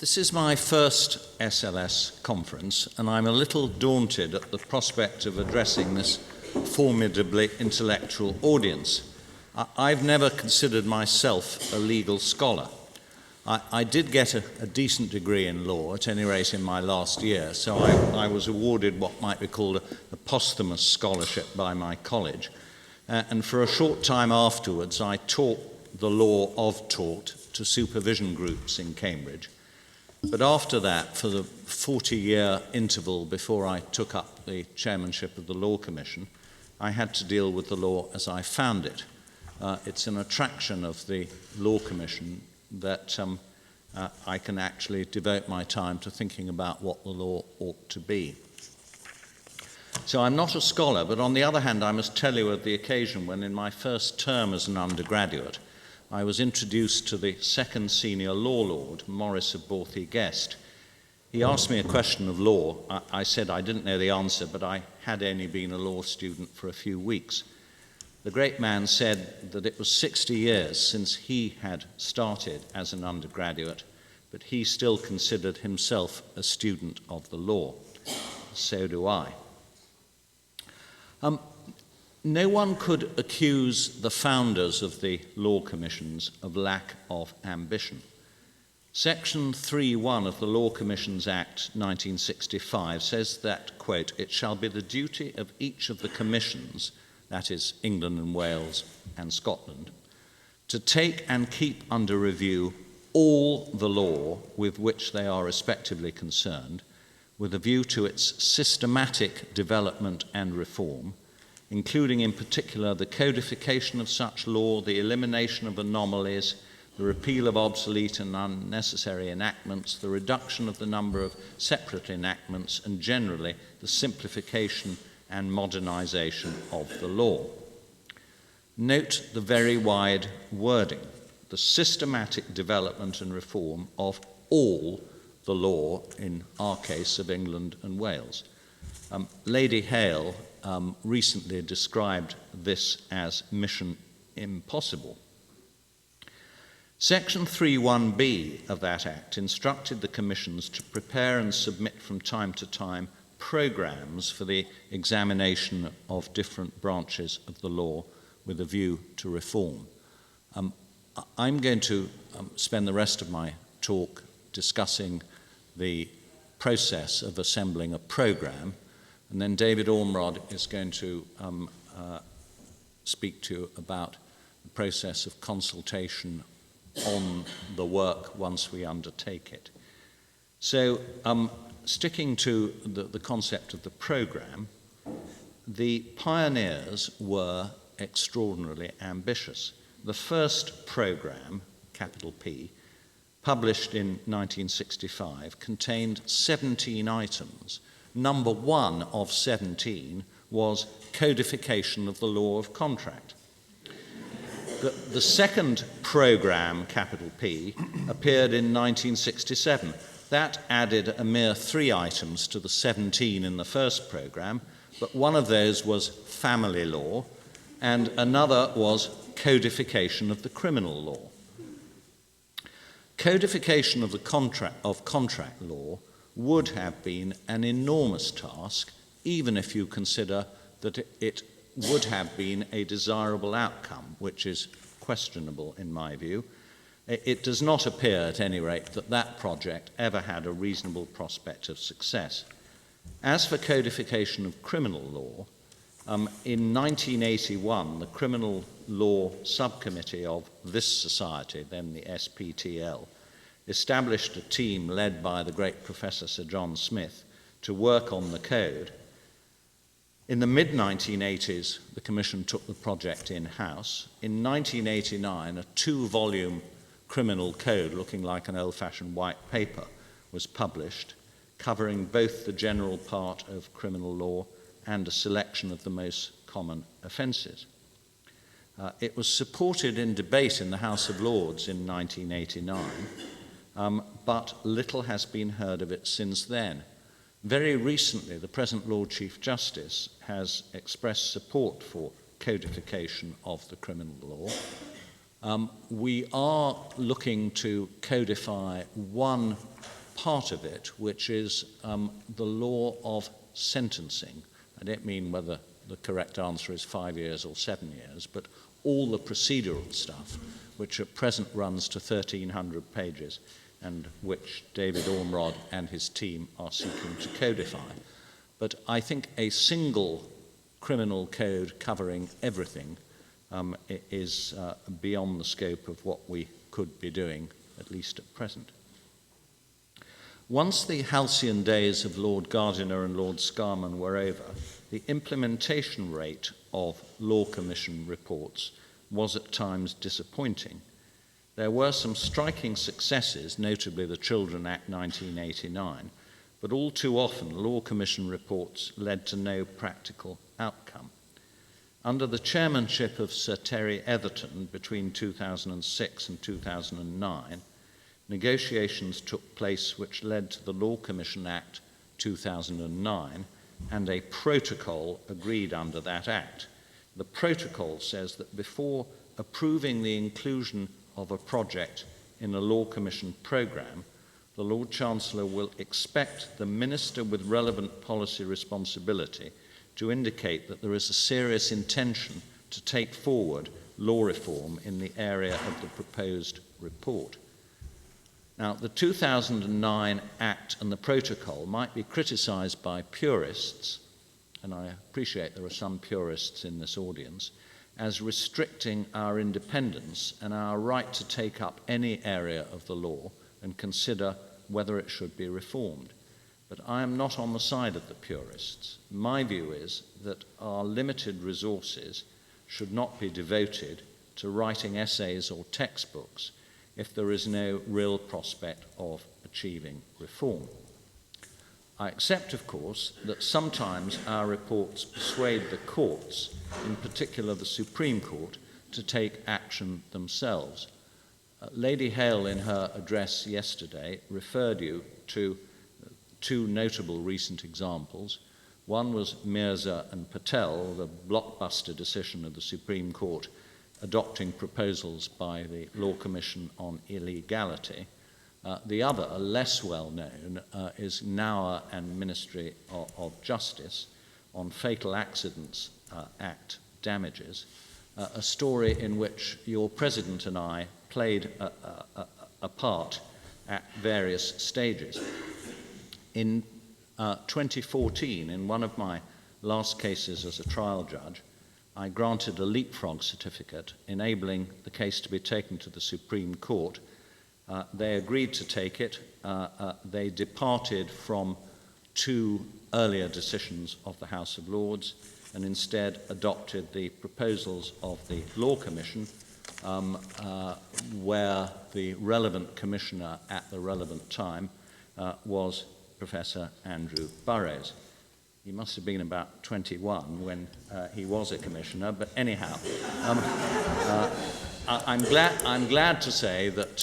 This is my first SLS conference, and I'm a little daunted at the prospect of addressing this formidably intellectual audience. I've never considered myself a legal scholar. I did get a decent degree in law, at any rate in my last year, so I was awarded what might be called a posthumous scholarship by my college. And for a short time afterwards, I taught the law of tort to supervision groups in Cambridge. But after that, for the 40-year interval before I took up the chairmanship of the Law Commission, I had to deal with the law as I found it. It's an attraction of the Law Commission that I can actually devote my time to thinking about what the law ought to be. So I'm not a scholar, but on the other hand, I must tell you of the occasion when in my first term as an undergraduate, I was introduced to the second senior law lord, Maurice of Borthey Guest. He asked me a question of law. I said I didn't know the answer, but I had only been a law student for a few weeks. The great man said that it was 60 years since he had started as an undergraduate, but he still considered himself a student of the law. So do I. No one could accuse the founders of the law commissions of lack of ambition. Section 3.1 of the Law Commissions Act 1965 says that, quote, "It shall be the duty of each of the commissions," that is England and Wales and Scotland, "to take and keep under review all the law with which they are respectively concerned, with a view to its systematic development and reform, including in particular the codification of such law, the elimination of anomalies, the repeal of obsolete and unnecessary enactments, the reduction of the number of separate enactments, and generally the simplification and modernization of the law." Note the very wide wording, the systematic development and reform of all the law, in our case of England and Wales. Lady Hale recently described this as mission impossible. Section 3.1b of that Act instructed the commissions to prepare and submit from time to time programs for the examination of different branches of the law with a view to reform. I'm going to spend the rest of my talk discussing the process of assembling a program, and then David Ormrod is going to speak to you about the process of consultation on the work once we undertake it. So, sticking to the concept of the program, the pioneers were extraordinarily ambitious. The first program, capital P, published in 1965, contained 17 items. Number 1 of 17 was codification of the law of contract. The second program, capital P, appeared in 1967. That added a mere 3 items to the 17 in the first program, but one of those was family law, and another was codification of the criminal law. Codification of the contract law would have been an enormous task, even if you consider that it would have been a desirable outcome, which is questionable in my view. It does not appear, at any rate, that that project ever had a reasonable prospect of success. As for codification of criminal law, in 1981, the Criminal Law Subcommittee of this society, then the SPTL, established a team led by the great Professor Sir John Smith to work on the code. In the mid-1980s, the Commission took the project in-house. In 1989, a 2-volume criminal code looking like an old-fashioned white paper was published, covering both the general part of criminal law and a selection of the most common offences. It was supported in debate in the House of Lords in 1989, but little has been heard of it since then. Very recently, the present Lord Chief Justice has expressed support for codification of the criminal law. We are looking to codify one part of it, which is the law of sentencing. I don't mean whether the correct answer is 5 years or 7 years, but all the procedural stuff, which at present runs to 1,300 pages, and which David Ormrod and his team are seeking to codify. But I think a single criminal code covering everything is beyond the scope of what we could be doing, at least at present. Once the halcyon days of Lord Gardiner and Lord Scarman were over, the implementation rate of Law Commission reports was at times disappointing. There were some striking successes, notably the Children Act 1989, but all too often Law Commission reports led to no practical outcome. Under the chairmanship of Sir Terry Etherton between 2006 and 2009, negotiations took place which led to the Law Commission Act 2009 and a protocol agreed under that act. The protocol says that before approving the inclusion of a project in a Law Commission programme, the Lord Chancellor will expect the Minister with relevant policy responsibility to indicate that there is a serious intention to take forward law reform in the area of the proposed report. Now, the 2009 Act and the protocol might be criticised by purists, and I appreciate there are some purists in this audience, as restricting our independence and our right to take up any area of the law and consider whether it should be reformed. But I am not on the side of the purists. My view is that our limited resources should not be devoted to writing essays or textbooks if there is no real prospect of achieving reform. I accept, of course, that sometimes our reports persuade the courts, in particular the Supreme Court, to take action themselves. Lady Hale, in her address yesterday, referred you to two notable recent examples. One was Mirza and Patel, the blockbuster decision of the Supreme Court adopting proposals by the Law Commission on illegality. The other, less well known, is Nauer and Ministry of Justice on Fatal Accidents Act damages, a story in which your President and I played a part at various stages. In 2014, in one of my last cases as a trial judge, I granted a leapfrog certificate enabling the case to be taken to the Supreme Court. They agreed to take it. They departed from two earlier decisions of the House of Lords and instead adopted the proposals of the Law Commission, where the relevant commissioner at the relevant time was Professor Andrew Burrows. He must have been about 21 when he was a commissioner, but anyhow, I'm glad to say that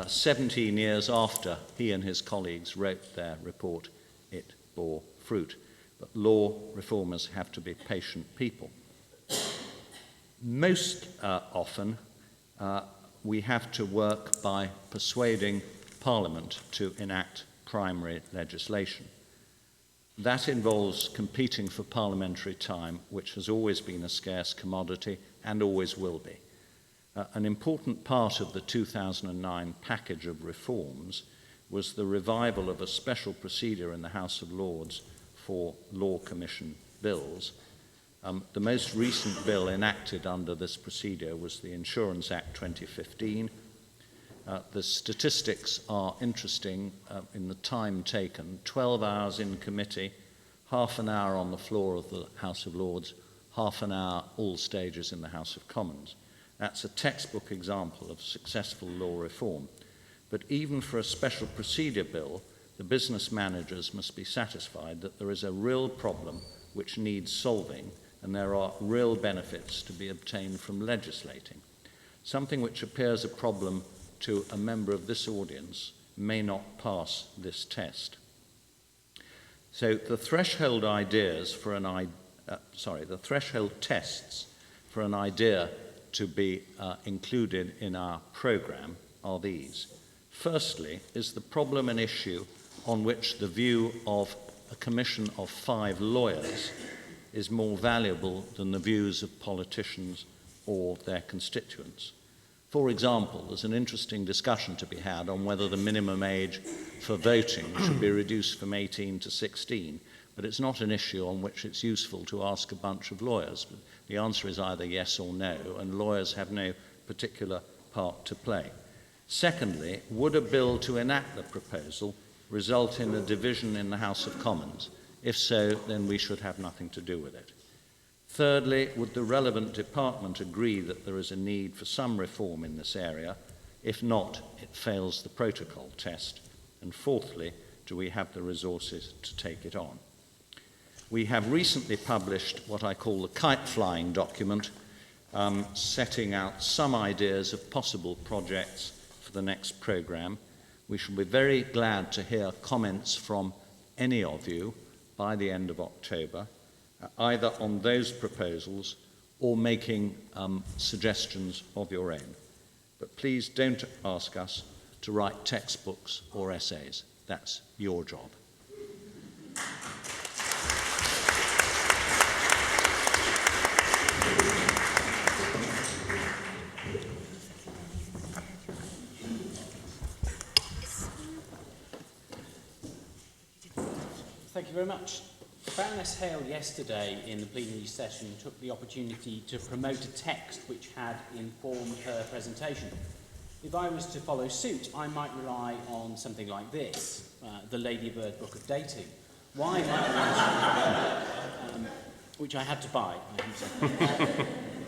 17 years after he and his colleagues wrote their report, it bore fruit. But law reformers have to be patient people. Most often, we have to work by persuading Parliament to enact primary legislation. That involves competing for parliamentary time, which has always been a scarce commodity and always will be. An important part of the 2009 package of reforms was the revival of a special procedure in the House of Lords for Law Commission bills. The most recent bill enacted under this procedure was the Insurance Act 2015. The statistics are interesting in the time taken: 12 hours in committee, half an hour on the floor of the House of Lords, half an hour all stages in the House of Commons. That's a textbook example of successful law reform. But even for a special procedure bill, the business managers must be satisfied that there is a real problem which needs solving, and there are real benefits to be obtained from legislating. Something which appears a problem to a member of this audience may not pass this test. So the threshold tests for an idea to be included in our programme are these. Firstly, is the problem an issue on which the view of a commission of 5 lawyers is more valuable than the views of politicians or their constituents? For example, there's an interesting discussion to be had on whether the minimum age for voting should be reduced from 18 to 16, but it's not an issue on which it's useful to ask a bunch of lawyers. The answer is either yes or no, and lawyers have no particular part to play. Secondly, would a bill to enact the proposal result in a division in the House of Commons? If so, then we should have nothing to do with it. Thirdly, would the relevant department agree that there is a need for some reform in this area? If not, it fails the protocol test. And fourthly, do we have the resources to take it on? We have recently published what I call the kite-flying document, setting out some ideas of possible projects for the next programme. We shall be very glad to hear comments from any of you by the end of October, either on those proposals or making suggestions of your own. But please don't ask us to write textbooks or essays. That's your job. Thank you very much. Baroness Hale yesterday in the plenary session took the opportunity to promote a text which had informed her presentation. If I was to follow suit, I might rely on something like this, the Ladybird Book of Dating. Why might which I had to buy,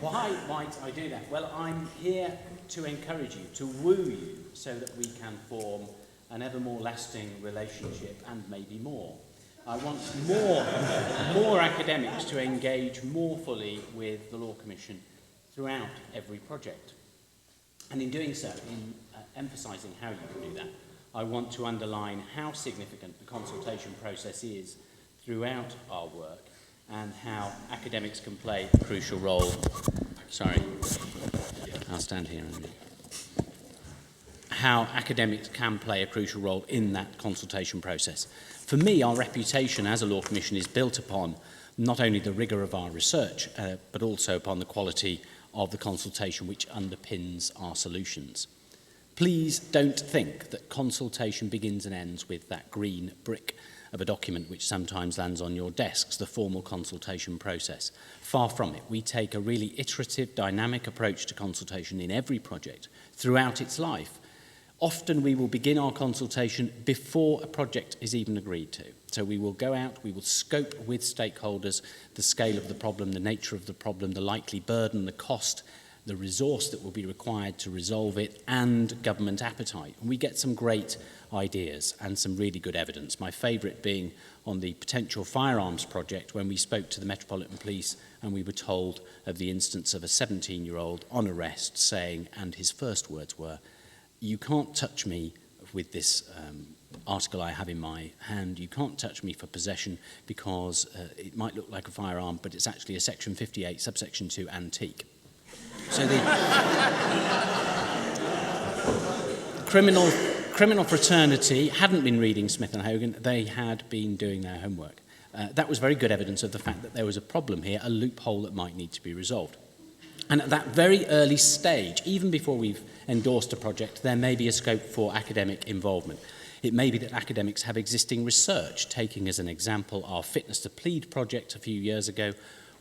why might I do that? Well, I'm here to encourage you, to woo you, so that we can form an ever more lasting relationship and maybe more. I want more academics to engage more fully with the Law Commission throughout every project. And in doing so, in emphasising how you can do that, I want to underline how significant the consultation process is throughout our work and how academics can play a crucial role. Sorry, I'll stand here and how academics can play a crucial role in that consultation process. For me, our reputation as a Law Commission is built upon not only the rigour of our research, but also upon the quality of the consultation which underpins our solutions. Please don't think that consultation begins and ends with that green brick of a document which sometimes lands on your desks, the formal consultation process. Far from it. We take a really iterative, dynamic approach to consultation in every project throughout its life. Often we will begin our consultation before a project is even agreed to. So we will go out, we will scope with stakeholders the scale of the problem, the nature of the problem, the likely burden, the cost, the resource that will be required to resolve it, and government appetite. And we get some great ideas and some really good evidence. My favourite being on the potential firearms project, when we spoke to the Metropolitan Police and we were told of the instance of a 17-year-old on arrest saying, and his first words were, "You can't touch me with this article I have in my hand. You can't touch me for possession because it might look like a firearm, but it's actually a Section 58, subsection 2 antique." So the criminal fraternity hadn't been reading Smith and Hogan. They had been doing their homework. That was very good evidence of the fact that there was a problem here, a loophole that might need to be resolved. And at that very early stage, even before we've endorsed a project, there may be a scope for academic involvement. It may be that academics have existing research. Taking as an example our Fitness to Plead project a few years ago,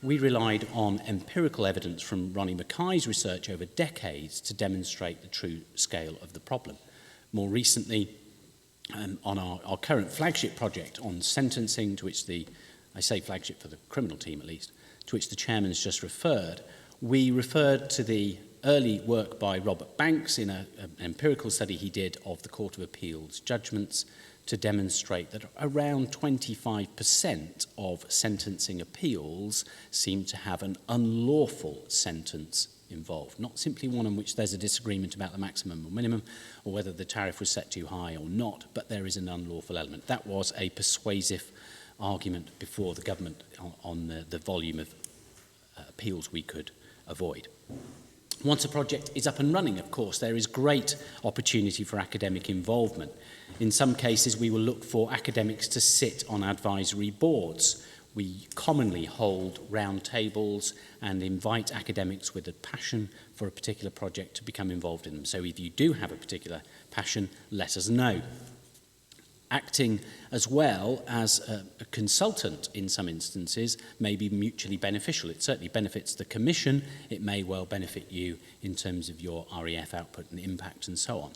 we relied on empirical evidence from Ronnie Mackay's research over decades to demonstrate the true scale of the problem. More recently, on our current flagship project on sentencing, to which I say flagship for the criminal team at least, to which the chairman's just referred, we referred to the early work by Robert Banks in an empirical study he did of the Court of Appeal's judgments to demonstrate that around 25% of sentencing appeals seem to have an unlawful sentence involved. Not simply one in which there's a disagreement about the maximum or minimum or whether the tariff was set too high or not, but there is an unlawful element. That was a persuasive argument before the government on the volume of appeals we could avoid. Once a project is up and running, of course, there is great opportunity for academic involvement. In some cases, we will look for academics to sit on advisory boards. We commonly hold round tables and invite academics with a passion for a particular project to become involved in them. So if you do have a particular passion, let us know. Acting as well as a consultant in some instances may be mutually beneficial. It certainly benefits the Commission. It may well benefit you in terms of your REF output and impact and so on.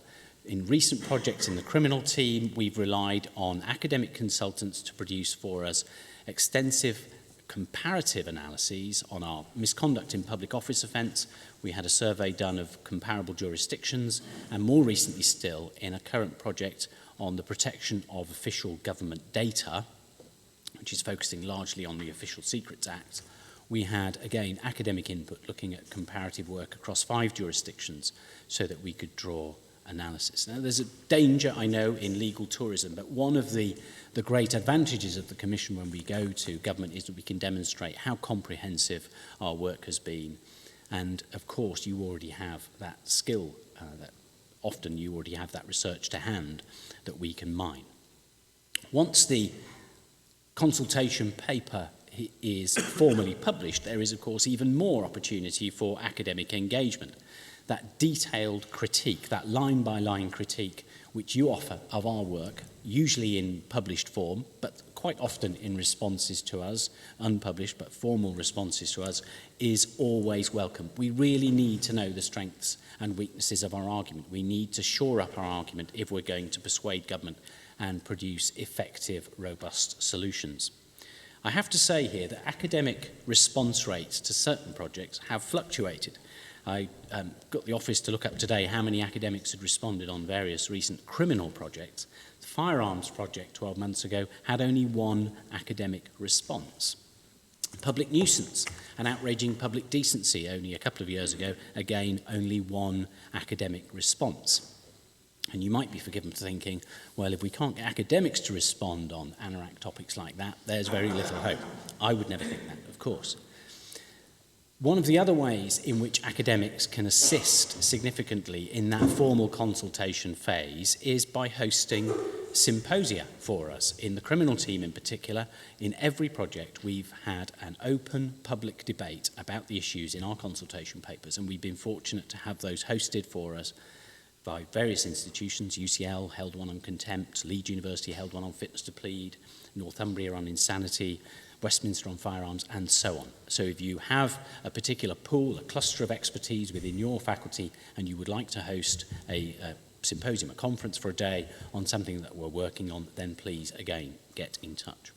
In recent projects in the criminal team, we've relied on academic consultants to produce for us extensive comparative analyses on our misconduct in public office offence. We had a survey done of comparable jurisdictions, and more recently still, in a current project on the protection of official government data, which is focusing largely on the Official Secrets Act, we had, again, academic input looking at comparative work across 5 jurisdictions so that we could draw analysis. Now, there's a danger, I know, in legal tourism, but one of the great advantages of the Commission when we go to government is that we can demonstrate how comprehensive our work has been. And, of course, you already have that skill, that often you already have that research to hand that we can mine. Once the consultation paper is formally published, there is, of course, even more opportunity for academic engagement. That detailed critique, that line-by-line critique, which you offer of our work, usually in published form, but quite often in responses to us, unpublished but formal responses to us, is always welcome. We really need to know the strengths and weaknesses of our argument. We need to shore up our argument if we're going to persuade government and produce effective, robust solutions. I have to say here that academic response rates to certain projects have fluctuated. I got the office to look up today how many academics had responded on various recent criminal projects. The firearms project 12 months ago had only 1 academic response. Public nuisance and outraging public decency only a couple of years ago, again, only 1 academic response. And you might be forgiven for thinking, well, if we can't get academics to respond on anorak topics like that, there's very little hope. I would never think that, of course. One of the other ways in which academics can assist significantly in that formal consultation phase is by hosting symposia for us. In the criminal team in particular, in every project we've had an open public debate about the issues in our consultation papers, and we've been fortunate to have those hosted for us by various institutions. UCL held one on contempt, Leeds University held one on fitness to plead, Northumbria on insanity, Westminster on firearms, and so on. So if you have a particular pool, a cluster of expertise within your faculty, and you would like to host a symposium, a conference for a day on something that we're working on, then please, again, get in touch.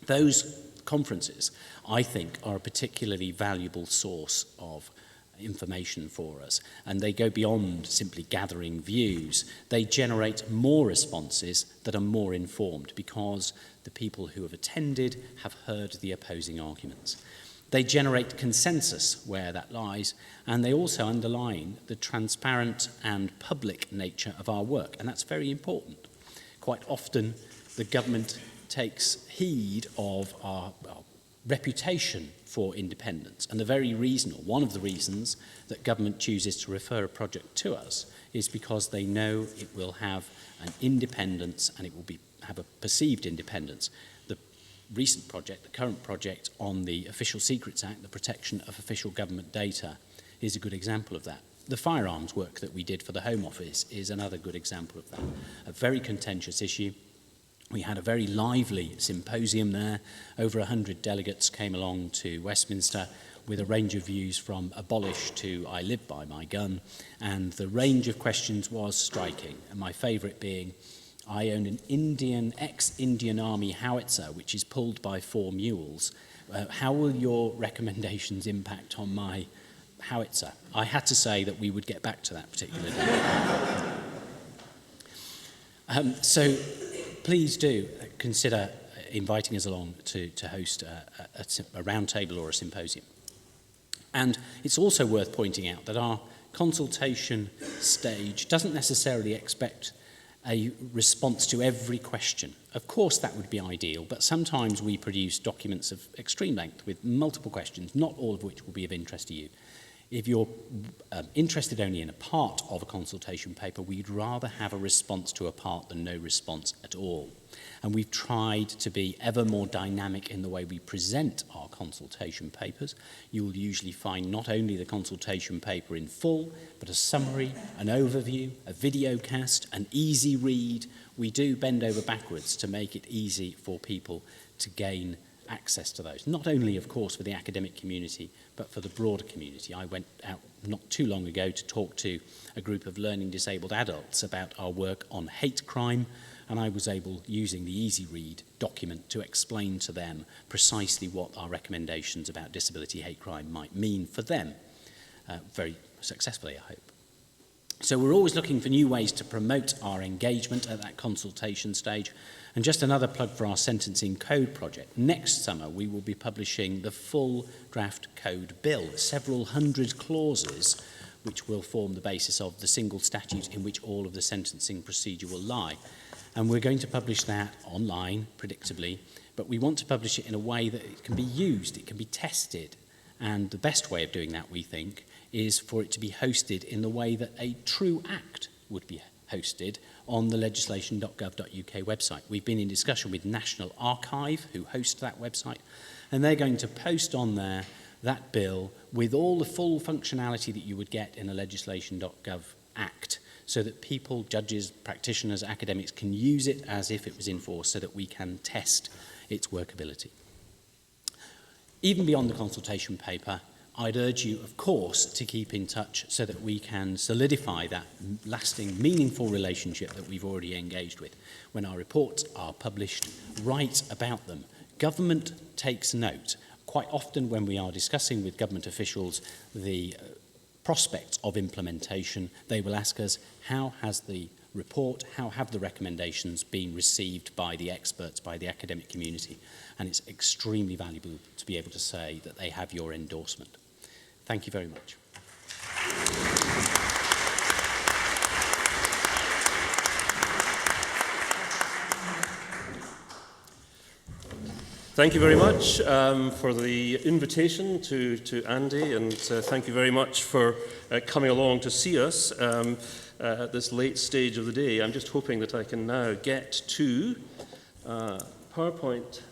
Those conferences, I think, are a particularly valuable source of information for us, and they go beyond simply gathering views. They generate more responses that are more informed because the people who have attended have heard the opposing arguments. They generate consensus where that lies, and they also underline the transparent and public nature of our work, and that's very important. Quite often, the government takes heed of our reputation for independence, and the very reason, or one of the reasons, that government chooses to refer a project to us is because they know it will have an independence and it will have a perceived independence. The recent project, the current project on the Official Secrets Act, the protection of official government data, is a good example of that. The firearms work that we did for the Home Office is another good example of that. A very contentious issue. We had a very lively symposium there. Over 100 delegates came along to Westminster with a range of views from abolish to I live by my gun, and the range of questions was striking, and my favourite being, I own an ex-Indian Army howitzer which is pulled by 4 mules. How will your recommendations impact on my howitzer? I had to say that we would get back to that particular day. So please do consider inviting us along to host a round table or a symposium. And it's also worth pointing out that our consultation stage doesn't necessarily expect a response to every question. Of course, that would be ideal, but sometimes we produce documents of extreme length with multiple questions, not all of which will be of interest to you. If you're interested only in a part of a consultation paper, we'd rather have a response to a part than no response at all. And we've tried to be ever more dynamic in the way we present our consultation papers. You will usually find not only the consultation paper in full, but a summary, an overview, a video cast, an easy read. We do bend over backwards to make it easy for people to gain access to those. Not only, of course, for the academic community, but for the broader community. I went out not too long ago to talk to a group of learning disabled adults about our work on hate crime, and I was able, using the Easy Read document, to explain to them precisely what our recommendations about disability hate crime might mean for them, very successfully, I hope. So we're always looking for new ways to promote our engagement at that consultation stage. And just another plug for our Sentencing Code project. Next summer, we will be publishing the full draft code bill, several hundred clauses, which will form the basis of the single statute in which all of the sentencing procedure will lie. And we're going to publish that online, predictably, but we want to publish it in a way that it can be used, it can be tested. And the best way of doing that, we think, is for it to be hosted in the way that a true act would be hosted on the legislation.gov.uk website. We've been in discussion with National Archive, who host that website, and they're going to post on there that bill with all the full functionality that you would get in a legislation.gov act, so that people, judges, practitioners, academics can use it as if it was in force, so that we can test its workability. Even beyond the consultation paper, I'd urge you, of course, to keep in touch so that we can solidify that lasting, meaningful relationship that we've already engaged with. When our reports are published, write about them. Government takes note. Quite often when we are discussing with government officials the prospects of implementation, they will ask us, how has the report, how have the recommendations been received by the experts, by the academic community? And it's extremely valuable to be able to say that they have your endorsement. Thank you very much. Thank you very much for the invitation to Andy, and thank you very much for coming along to see us at this late stage of the day. I'm just hoping that I can now get to PowerPoint,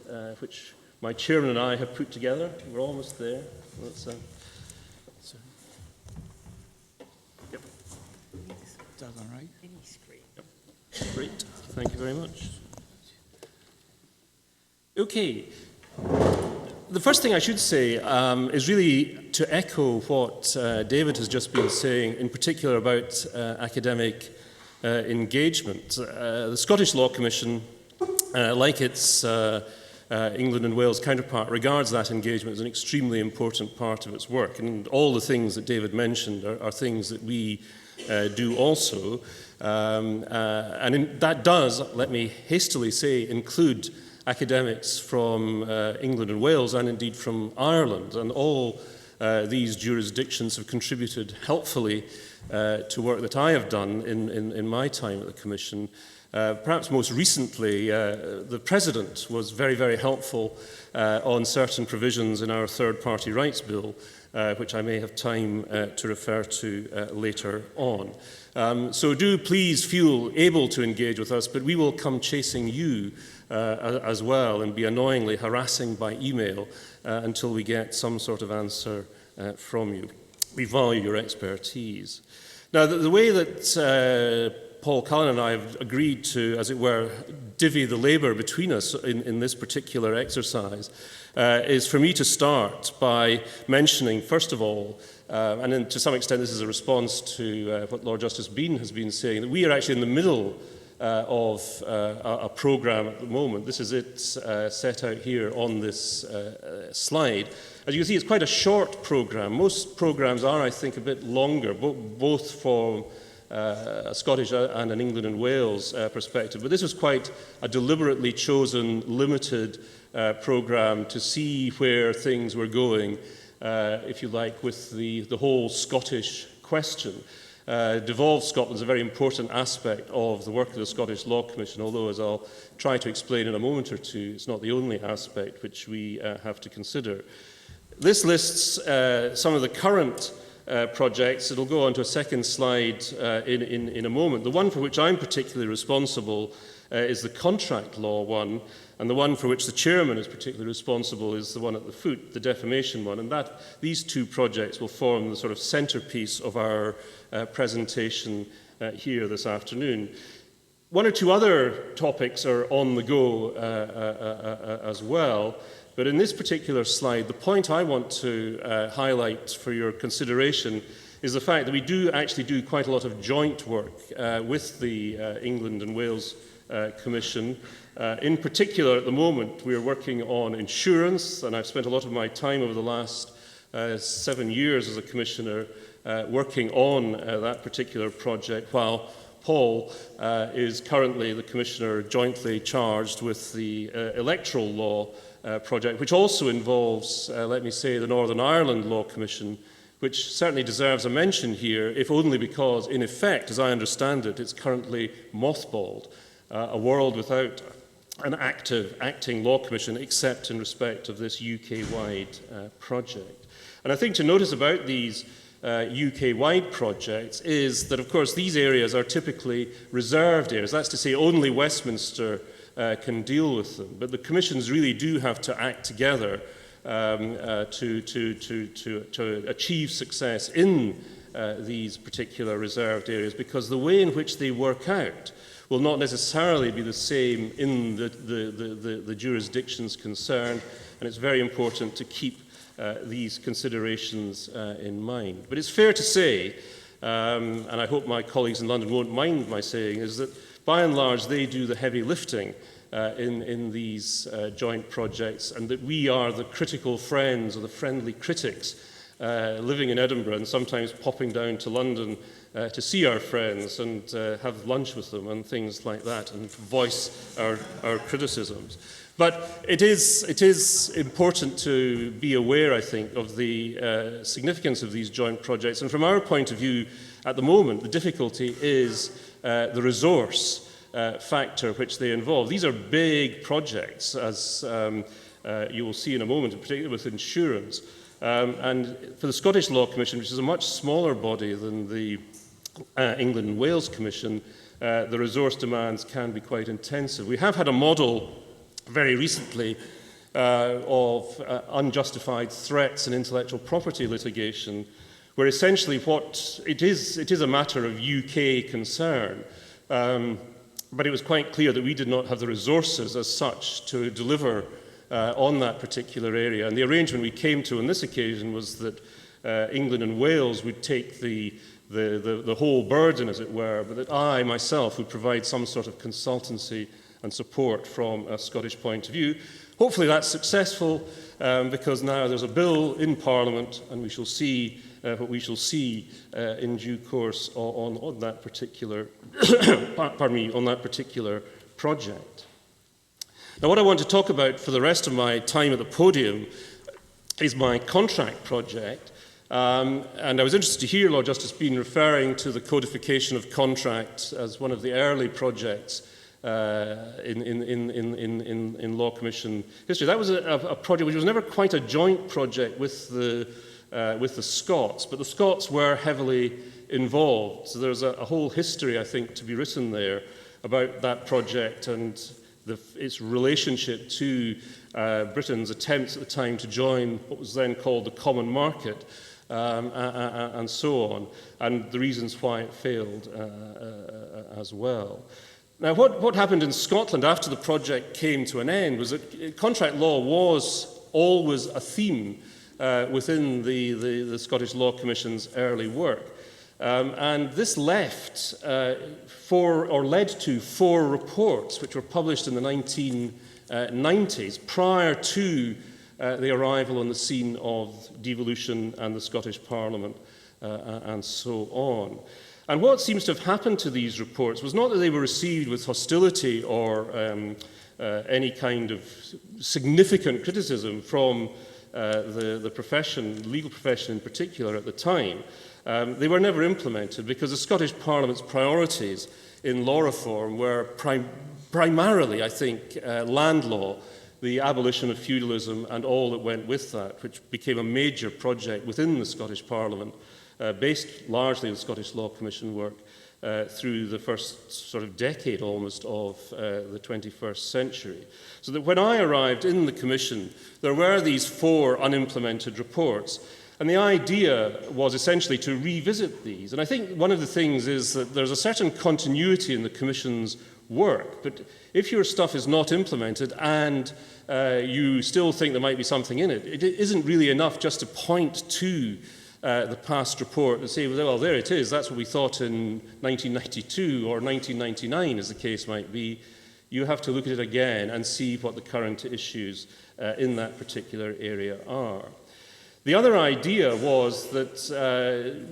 which my chairman and I have put together. We're almost there. Let's, yep. That's all right. Yep. Great. Thank you very much. Okay. The first thing I should say is really to echo what David has just been saying, in particular about academic engagement. The Scottish Law Commission, like its England and Wales counterpart, regards that engagement as an extremely important part of its work. And all the things that David mentioned are things that we do also. That does, let me hastily say, include academics from England and Wales, and indeed from Ireland. And all these jurisdictions have contributed helpfully to work that I have done in my time at the Commission. Perhaps most recently, the President was very, very helpful on certain provisions in our third-party rights bill, which I may have time to refer to later on. So do please feel able to engage with us, but we will come chasing you as well, and be annoyingly harassing by email until we get some sort of answer from you. We value your expertise. Now, the way that Paul Cullen and I have agreed to, as it were, divvy the labour between us in this particular exercise is for me to start by mentioning, first of all, and then to some extent this is a response to what Lord Justice Bean has been saying, that we are actually in the middle of a programme at the moment. This is it set out here on this slide. As you can see, it's quite a short programme. Most programmes are, I think, a bit longer, both for a Scottish and an England and Wales perspective. But this was quite a deliberately chosen, limited programme to see where things were going, if you like, with the whole Scottish question. Devolved Scotland is a very important aspect of the work of the Scottish Law Commission, although, as I'll try to explain in a moment or two, it's not the only aspect which we have to consider. This lists some of the current projects. It'll go on to a second slide in a moment. The one for which I'm particularly responsible is the contract law one, and the one for which the chairman is particularly responsible is the one at the foot, the defamation one. And these two projects will form the sort of centerpiece of our presentation here this afternoon. One or two other topics are on the go as well, but in this particular slide, the point I want to highlight for your consideration is the fact that we do actually do quite a lot of joint work with the England and Wales Commission. In particular, at the moment, we are working on insurance, and I've spent a lot of my time over the last 7 years as a commissioner working on that particular project, while Paul is currently the commissioner jointly charged with the electoral law project, which also involves, let me say, the Northern Ireland Law Commission, which certainly deserves a mention here, if only because, in effect, as I understand it, it's currently mothballed. A world without an acting law commission, except in respect of this UK-wide project. And I think to notice about these UK-wide projects is that, of course, these areas are typically reserved areas. That's to say, only Westminster can deal with them. But the commissions really do have to act together to achieve success in these particular reserved areas, because the way in which they work out will not necessarily be the same in the jurisdictions concerned, and it's very important to keep these considerations in mind. But it's fair to say, and I hope my colleagues in London won't mind my saying, is that by and large they do the heavy lifting in these joint projects, and that we are the critical friends or the friendly critics living in Edinburgh and sometimes popping down to London to see our friends and have lunch with them and things like that, and voice our criticisms. But it is important to be aware, I think, of the significance of these joint projects. And from our point of view, at the moment, the difficulty is the resource factor which they involve. These are big projects, as you will see in a moment, in particular with insurance. And for the Scottish Law Commission, which is a much smaller body than the England and Wales Commission, the resource demands can be quite intensive. We have had a model very recently of unjustified threats in intellectual property litigation, where essentially it is a matter of UK concern, but it was quite clear that we did not have the resources as such to deliver on that particular area. And the arrangement we came to on this occasion was that England and Wales would take the whole burden, as it were, but that I, myself, would provide some sort of consultancy and support from a Scottish point of view. Hopefully that's successful, because now there's a bill in Parliament, and we shall see what we shall see in due course on that particular, on that particular project. Now, what I want to talk about for the rest of my time at the podium is my contract project. And I was interested to hear Lord Justice Bean referring to the codification of contract as one of the early projects in Law Commission history. That was a project which was never quite a joint project with the Scots, but the Scots were heavily involved. So there's a whole history, I think, to be written there about that project and its relationship to Britain's attempts at the time to join what was then called the Common Market, and so on, and the reasons why it failed as well. Now, what happened in Scotland after the project came to an end was that contract law was always a theme within the Scottish Law Commission's early work. And this led to 4 reports which were published in the 1990s prior to the arrival on the scene of devolution and the Scottish Parliament and so on. And what seems to have happened to these reports was not that they were received with hostility or any kind of significant criticism from the profession, legal profession in particular at the time. They were never implemented because the Scottish Parliament's priorities in law reform were primarily, I think, land law, the abolition of feudalism and all that went with that, which became a major project within the Scottish Parliament based largely on Scottish Law Commission work through the first sort of decade almost of the 21st century. So that when I arrived in the Commission, there were these 4 unimplemented reports. And the idea was essentially to revisit these. And I think one of the things is that there's a certain continuity in the Commission's work. But if your stuff is not implemented and you still think there might be something in it, it isn't really enough just to point to the past report and say, well, there it is. That's what we thought in 1992 or 1999, as the case might be. You have to look at it again and see what the current issues in that particular area are. The other idea was that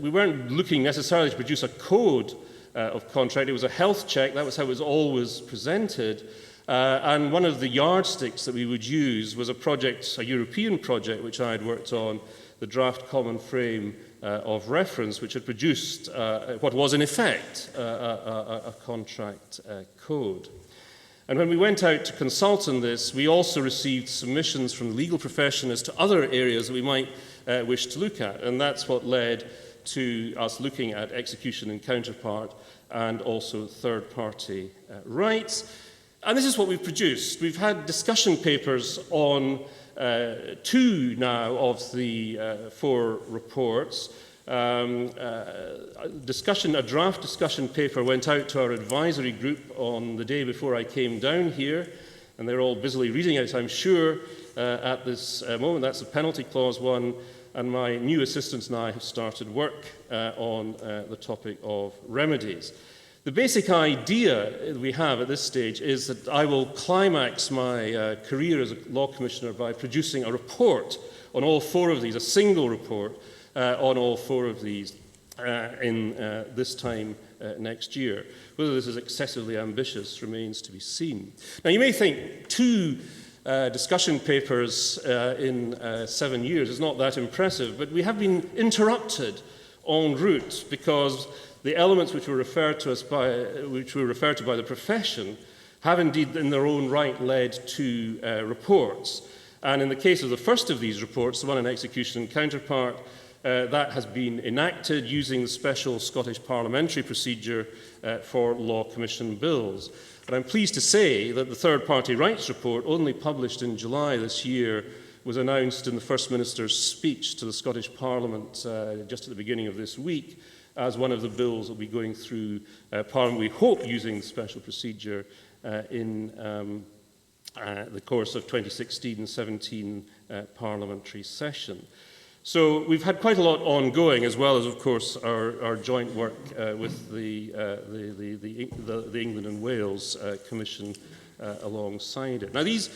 we weren't looking necessarily to produce a code of contract. It was a health check. That was how it was always presented. And one of the yardsticks that we would use was a European project, which I had worked on, the Draft Common Frame of Reference, which had produced what was in effect a contract code. And when we went out to consult on this, we also received submissions from the legal profession as to other areas that we might wish to look at. And that's what led to us looking at execution and counterpart and also third-party rights. And this is what we've produced. We've had discussion papers on 2 now of the 4 reports. A draft discussion paper went out to our advisory group on the day before I came down here, and they're all busily reading it, I'm sure, at this moment. That's the penalty clause one, and my new assistants and I have started work on the topic of remedies. The basic idea we have at this stage is that I will climax my career as a law commissioner by producing a report on all 4 of these, a single report, on all 4 of these in this time next year. Whether this is excessively ambitious remains to be seen. Now, you may think 2 discussion papers in 7 years is not that impressive, but we have been interrupted en route because the elements which were referred to by the profession have indeed in their own right led to reports. And in the case of the first of these reports, the one on execution and counterpart, that has been enacted using the special Scottish parliamentary procedure for Law Commission bills. And I'm pleased to say that the third-party rights report, only published in July this year, was announced in the First Minister's speech to the Scottish Parliament just at the beginning of this week as one of the bills that will be going through Parliament, we hope, using the special procedure in the course of 2016-17 parliamentary session. So we've had quite a lot ongoing, as well as, of course, our joint work with the England and Wales Commission alongside it. Now, these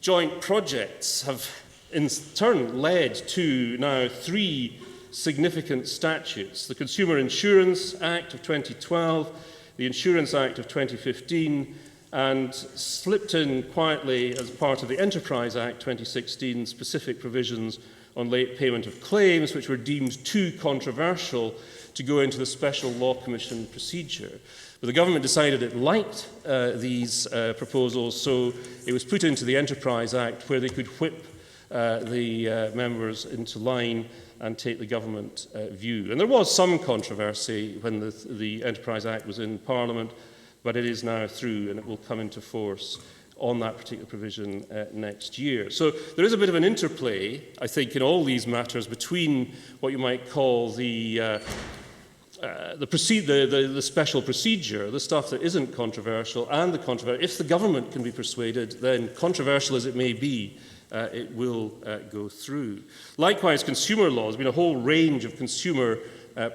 joint projects have in turn led to now 3 significant statutes: the Consumer Insurance Act of 2012, the Insurance Act of 2015, and slipped in quietly as part of the Enterprise Act 2016 specific provisions on late payment of claims, which were deemed too controversial to go into the Special Law Commission procedure. But the government decided it liked these proposals, so it was put into the Enterprise Act, where they could whip the members into line and take the government view. And there was some controversy when the Enterprise Act was in Parliament, but it is now through and it will come into force on that particular provision next year. So there is a bit of an interplay, I think, in all these matters between what you might call the special procedure, the stuff that isn't controversial, and the controversial. If the government can be persuaded, then controversial as it may be, it will go through. Likewise, consumer law. There's been a whole range of consumer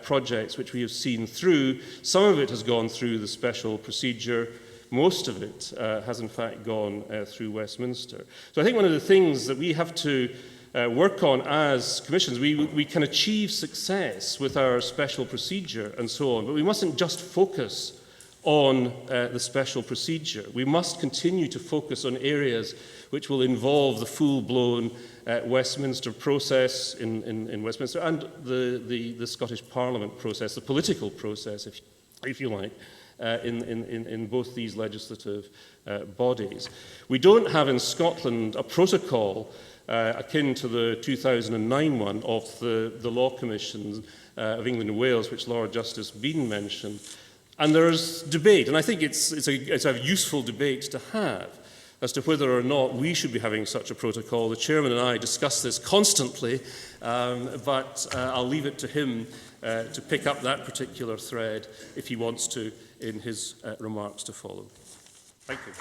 projects which we have seen through. Some of it has gone through the special procedure. Most of it has in fact gone through Westminster. So I think one of the things that we have to work on as commissions, we can achieve success with our special procedure and so on, but we mustn't just focus on the special procedure. We must continue to focus on areas which will involve the full-blown Westminster process in Westminster and the Scottish Parliament process, the political process, if you like, in both these legislative bodies. We don't have in Scotland a protocol akin to the 2009 one of the Law Commission of England and Wales, which Lord Justice Bean mentioned. And there's debate, and I think it's a useful debate to have as to whether or not we should be having such a protocol. The Chairman and I discuss this constantly, but I'll leave it to him to pick up that particular thread if he wants to in his remarks to follow. Thank you.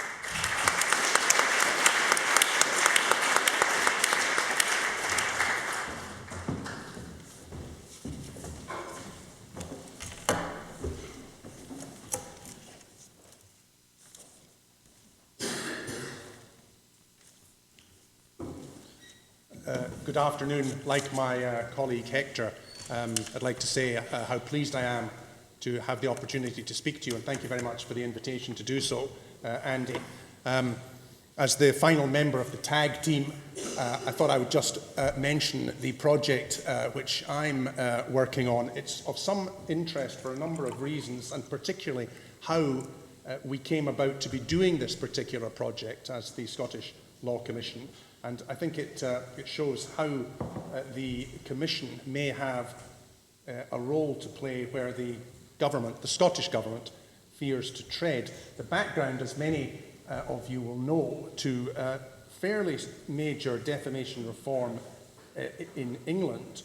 Good afternoon. Like my colleague Hector, I'd like to say how pleased I am to have the opportunity to speak to you, and thank you very much for the invitation to do so, Andy. As the final member of the TAG team, I thought I would just mention the project which I'm working on. It's of some interest for a number of reasons, and particularly how we came about to be doing this particular project as the Scottish Law Commission. And I think it shows how the Commission may have a role to play where the government, the Scottish Government, fears to tread. The background, as many of you will know, to fairly major defamation reform in England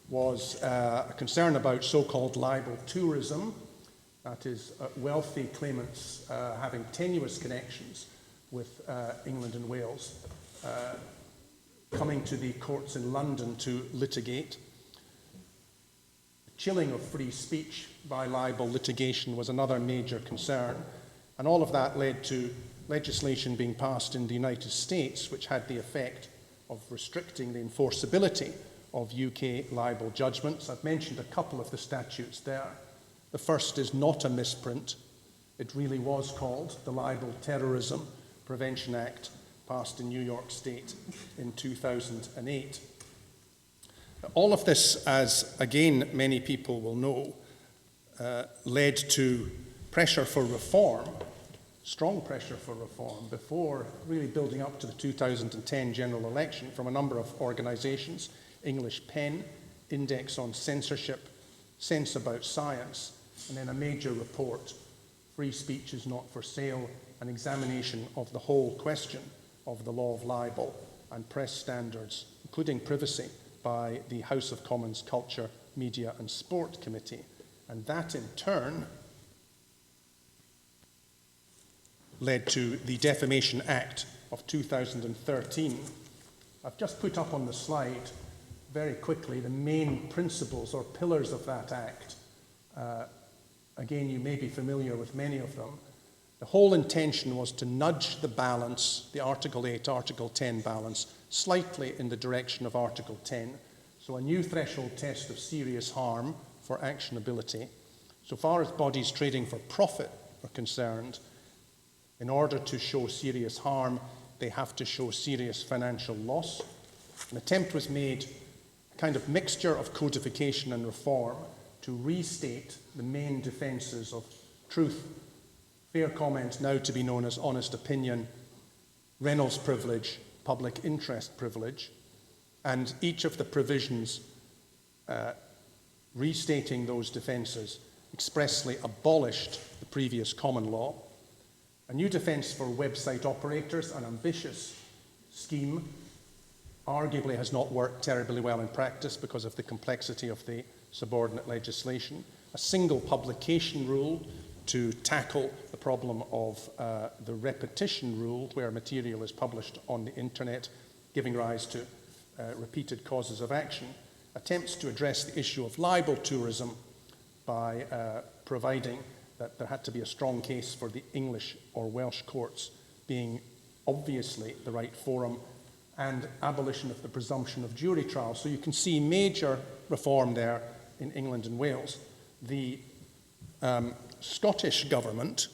was a concern about so-called libel tourism, that is, wealthy claimants having tenuous connections with England and Wales, coming to the courts in London to litigate. Chilling of free speech by libel litigation was another major concern, and all of that led to legislation being passed in the United States which had the effect of restricting the enforceability of UK libel judgments. I've mentioned a couple of the statutes there. The first is not a misprint. It really was called the Libel Terrorism Prevention Act, passed in New York State in 2008. All of this, as again many people will know, led to pressure for reform, strong pressure for reform, before really building up to the 2010 general election from a number of organisations: English Pen, Index on Censorship, Sense About Science, and then a major report, Free Speech is Not for Sale, an examination of the whole question of the law of libel and press standards, including privacy, by the House of Commons Culture, Media and Sport Committee. And that in turn led to the Defamation Act of 2013. I've just put up on the slide very quickly the main principles or pillars of that act. Again, you may be familiar with many of them. The whole intention was to nudge the balance, the Article 8, Article 10 balance, slightly in the direction of Article 10. So a new threshold test of serious harm for actionability. So far as bodies trading for profit are concerned, in order to show serious harm, they have to show serious financial loss. An attempt was made, a kind of mixture of codification and reform, to restate the main defences of truth, fair comment, now to be known as honest opinion, Reynolds privilege, public interest privilege, and each of the provisions restating those defences expressly abolished the previous common law. A new defence for website operators, an ambitious scheme, arguably has not worked terribly well in practice because of the complexity of the subordinate legislation. A single publication rule to tackle the problem of the repetition rule, where material is published on the internet, giving rise to repeated causes of action. Attempts to address the issue of libel tourism by providing that there had to be a strong case for the English or Welsh courts being obviously the right forum, and abolition of the presumption of jury trial. So you can see major reform there in England and Wales. The Scottish Government,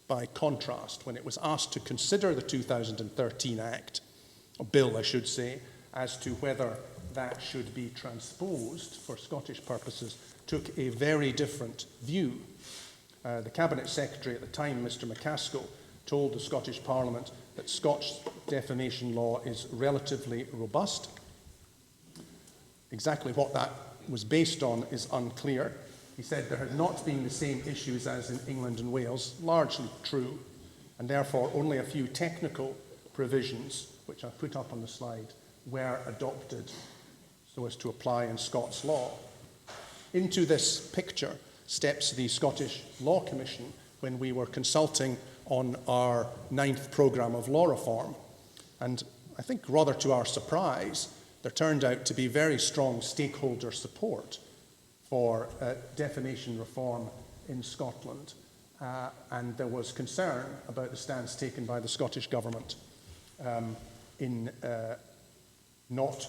by contrast, when it was asked to consider the 2013 Act, or bill I should say, as to whether that should be transposed for Scottish purposes, took a very different view. The Cabinet Secretary at the time, Mr. McCaskill, told the Scottish Parliament that Scotch defamation law is relatively robust. Exactly what that was based on is unclear. He said there had not been the same issues as in England and Wales, largely true, and therefore only a few technical provisions, which I've put up on the slide, were adopted so as to apply in Scots law. Into this picture steps the Scottish Law Commission when we were consulting on our 9th programme of law reform. And I think rather to our surprise, there turned out to be very strong stakeholder support for defamation reform in Scotland. And there was concern about the stance taken by the Scottish Government in not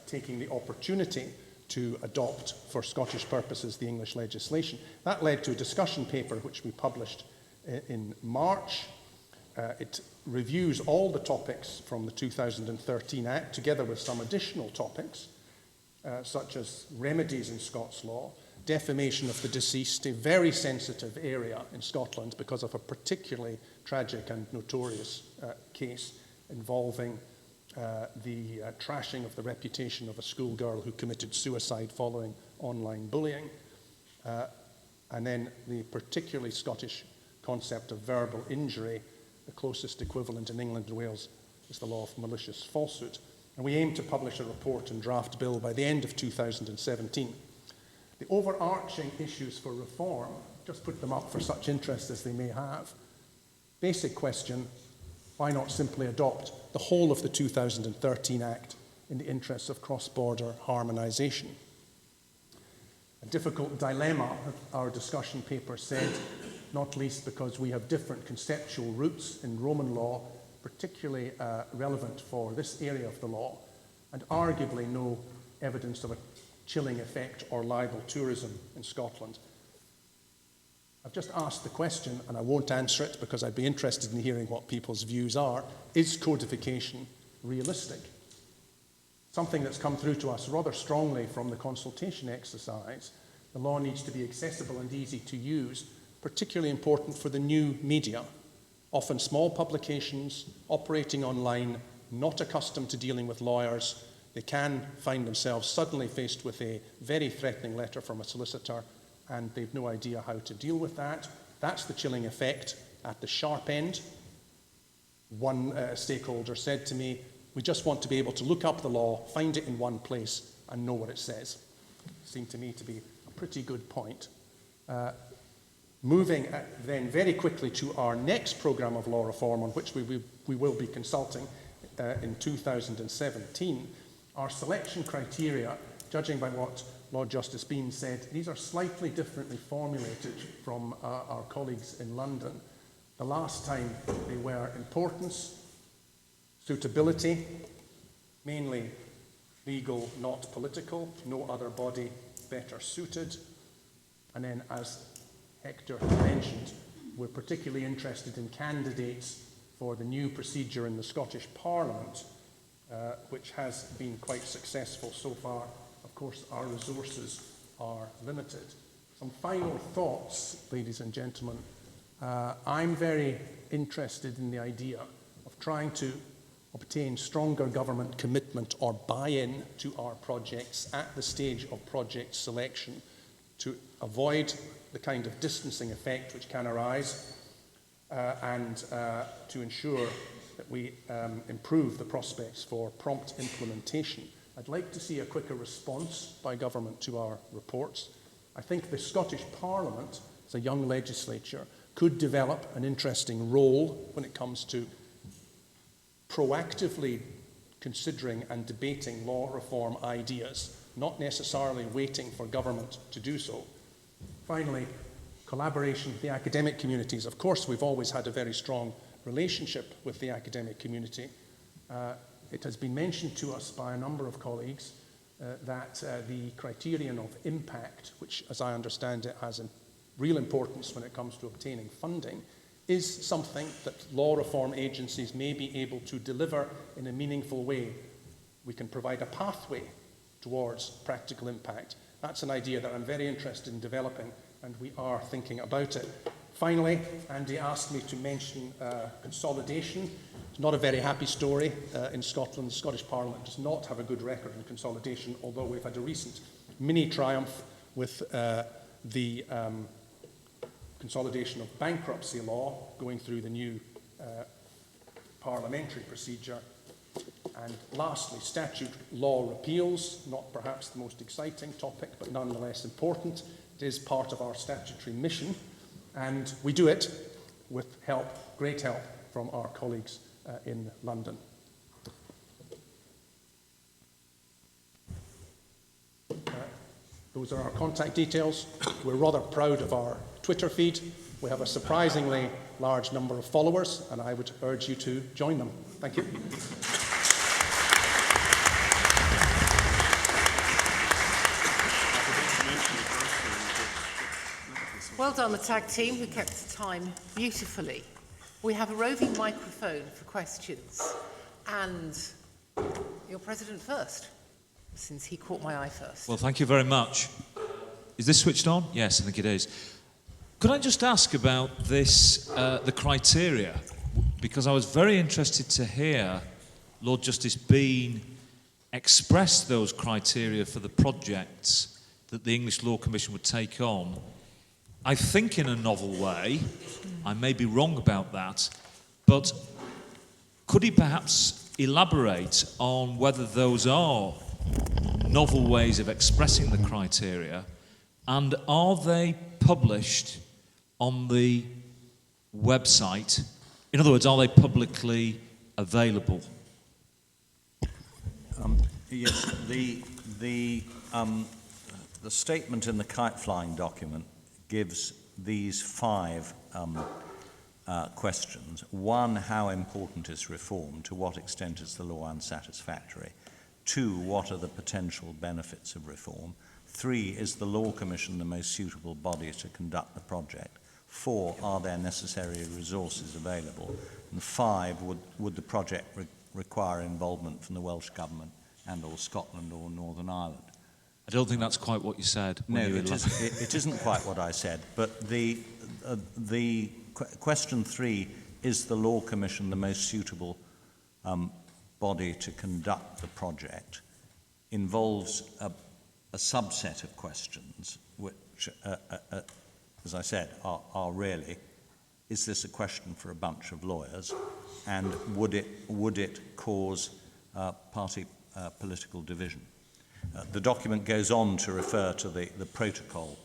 taking the opportunity to adopt, for Scottish purposes, the English legislation. That led to a discussion paper which we published in March. It reviews all the topics from the 2013 Act, together with some additional topics, such as remedies in Scots law, defamation of the deceased, a very sensitive area in Scotland because of a particularly tragic and notorious case involving the trashing of the reputation of a schoolgirl who committed suicide following online bullying, and then the particularly Scottish concept of verbal injury. The closest equivalent in England and Wales is the law of malicious falsehood. And we aim to publish a report and draft bill by the end of 2017. The overarching issues for reform, just put them up for such interest as they may have. Basic question, why not simply adopt the whole of the 2013 Act in the interests of cross-border harmonisation? A difficult dilemma, our discussion paper said, not least because we have different conceptual roots in Roman law, particularly relevant for this area of the law, and arguably no evidence of a chilling effect or libel tourism in Scotland. I've just asked the question, and I won't answer it because I'd be interested in hearing what people's views are. Is codification realistic? Something that's come through to us rather strongly from the consultation exercise. The law needs to be accessible and easy to use, particularly important for the new media, often small publications operating online, not accustomed to dealing with lawyers. They can find themselves suddenly faced with a very threatening letter from a solicitor, and they've no idea how to deal with that. That's the chilling effect at the sharp end. One stakeholder said to me, we just want to be able to look up the law, find it in one place, and know what it says. Seemed to me to be a pretty good point. Moving then very quickly to our next programme of law reform, on which we will be consulting in 2017, our selection criteria, judging by what Lord Justice Bean said, these are slightly differently formulated from our colleagues in London. The last time they were importance, suitability, mainly legal, not political, no other body better suited, and then, as Hector mentioned, we're particularly interested in candidates for the new procedure in the Scottish Parliament, which has been quite successful so far. Of course, our resources are limited. Some final thoughts, ladies and gentlemen. I'm very interested in the idea of trying to obtain stronger government commitment or buy-in to our projects at the stage of project selection to avoid the kind of distancing effect which can arise and to ensure that we improve the prospects for prompt implementation. I'd like to see a quicker response by government to our reports. I think the Scottish Parliament, as a young legislature, could develop an interesting role when it comes to proactively considering and debating law reform ideas, not necessarily waiting for government to do so. Finally, collaboration with the academic communities. Of course, we've always had a very strong relationship with the academic community. It has been mentioned to us by a number of colleagues that the criterion of impact, which, as I understand it, has a real importance when it comes to obtaining funding, is something that law reform agencies may be able to deliver in a meaningful way. We can provide a pathway towards practical impact. That's an idea that I'm very interested in developing, and we are thinking about it. Finally, Andy asked me to mention consolidation. It's not a very happy story in Scotland. The Scottish Parliament does not have a good record in consolidation, although we've had a recent mini triumph with the consolidation of bankruptcy law going through the new parliamentary procedure. And lastly, statute law repeals, not perhaps the most exciting topic, but nonetheless important. It is part of our statutory mission, and we do it with help, great help, from our colleagues in London. Those are our contact details. We're rather proud of our Twitter feed. We have a surprisingly large number of followers, and I would urge you to join them. Thank you. Well done, the tag team, who kept the time beautifully. We have a roving microphone for questions, and your president first, since he caught my eye first. Well, thank you very much. Is this switched on? Yes, I think it is. Could I just ask about this, the criteria? Because I was very interested to hear Lord Justice Bean express those criteria for the projects that the English Law Commission would take on. I think in a novel way. I may be wrong about that, but could he perhaps elaborate on whether those are novel ways of expressing the criteria, and are they published on the website? In other words, are they publicly available? Yes, the statement in the kite flying document gives these 5 questions. 1, how important is reform? To what extent is the law unsatisfactory? 2, what are the potential benefits of reform? 3, is the Law Commission the most suitable body to conduct the project? 4, are there necessary resources available? And 5, would the project require involvement from the Welsh Government and or Scotland or Northern Ireland? I don't think that's quite what you said. No, it isn't quite what I said. But the question 3, is the Law Commission the most suitable body to conduct the project, involves a subset of questions which, as I said, are really, is this a question for a bunch of lawyers, and would it cause party political division? The document goes on to refer to the protocol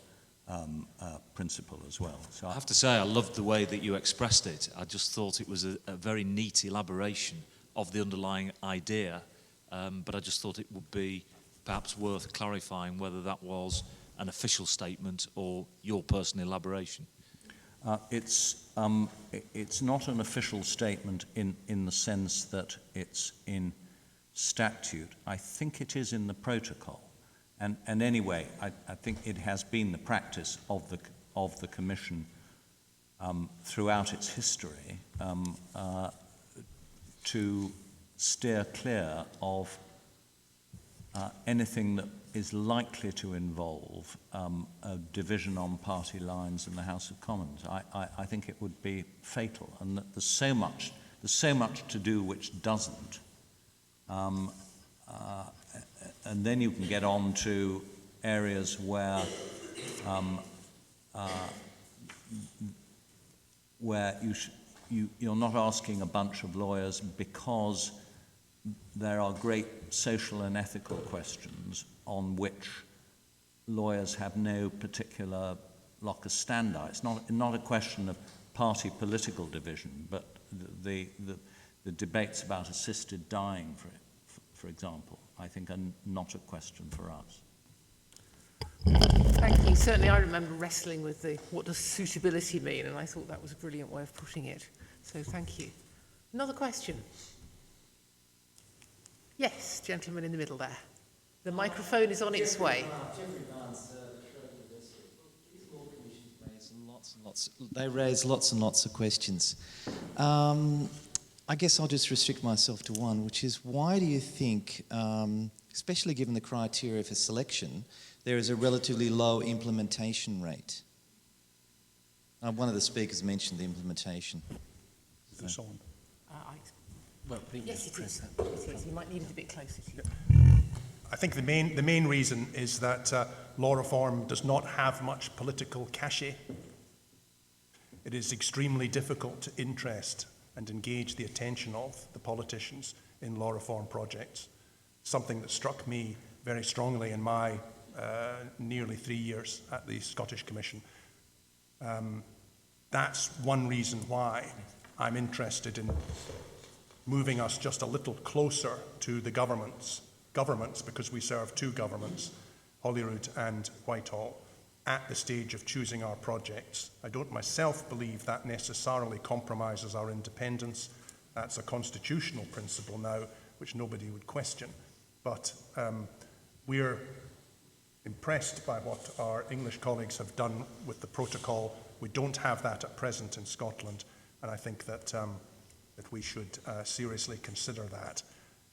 principle as well. So I have to say, I loved the way that you expressed it. I just thought it was a very neat elaboration of the underlying idea, but I just thought it would be perhaps worth clarifying whether that was an official statement or your personal elaboration. It's not an official statement in the sense that it's in statute. I think it is in the protocol, and anyway, I think it has been the practice of the Commission throughout its history to steer clear of anything that is likely to involve a division on party lines in the House of Commons. I think it would be fatal, and that there's so much to do which doesn't. And then you can get on to areas where you're not asking a bunch of lawyers because there are great social and ethical questions on which lawyers have no particular locus standi. It's not a question of party political division, but the debates about assisted dying, for example, I think are not a question for us. Thank you. Certainly I remember wrestling with what does suitability mean, and I thought that was a brilliant way of putting it. So thank you. Another question? Yes, gentleman in the middle there. The microphone is on its way. They raise lots and lots of questions. I guess I'll just restrict myself to one, which is, why do you think, especially given the criteria for selection, there is a relatively low implementation rate? One of the speakers mentioned the implementation. So on. Well, Yes, it is. It is. You might need it a bit closer to you. I think the main reason is that law reform does not have much political cachet. It is extremely difficult to interest and engage the attention of the politicians in law reform projects, something that struck me very strongly in my nearly 3 years at the Scottish Commission. That's one reason why I'm interested in moving us just a little closer to the governments, because we serve two governments, Holyrood and Whitehall, at the stage of choosing our projects. I don't myself believe that necessarily compromises our independence. That's a constitutional principle now, which nobody would question. But we're impressed by what our English colleagues have done with the protocol. We don't have that at present in Scotland, and I think that, that we should seriously consider that.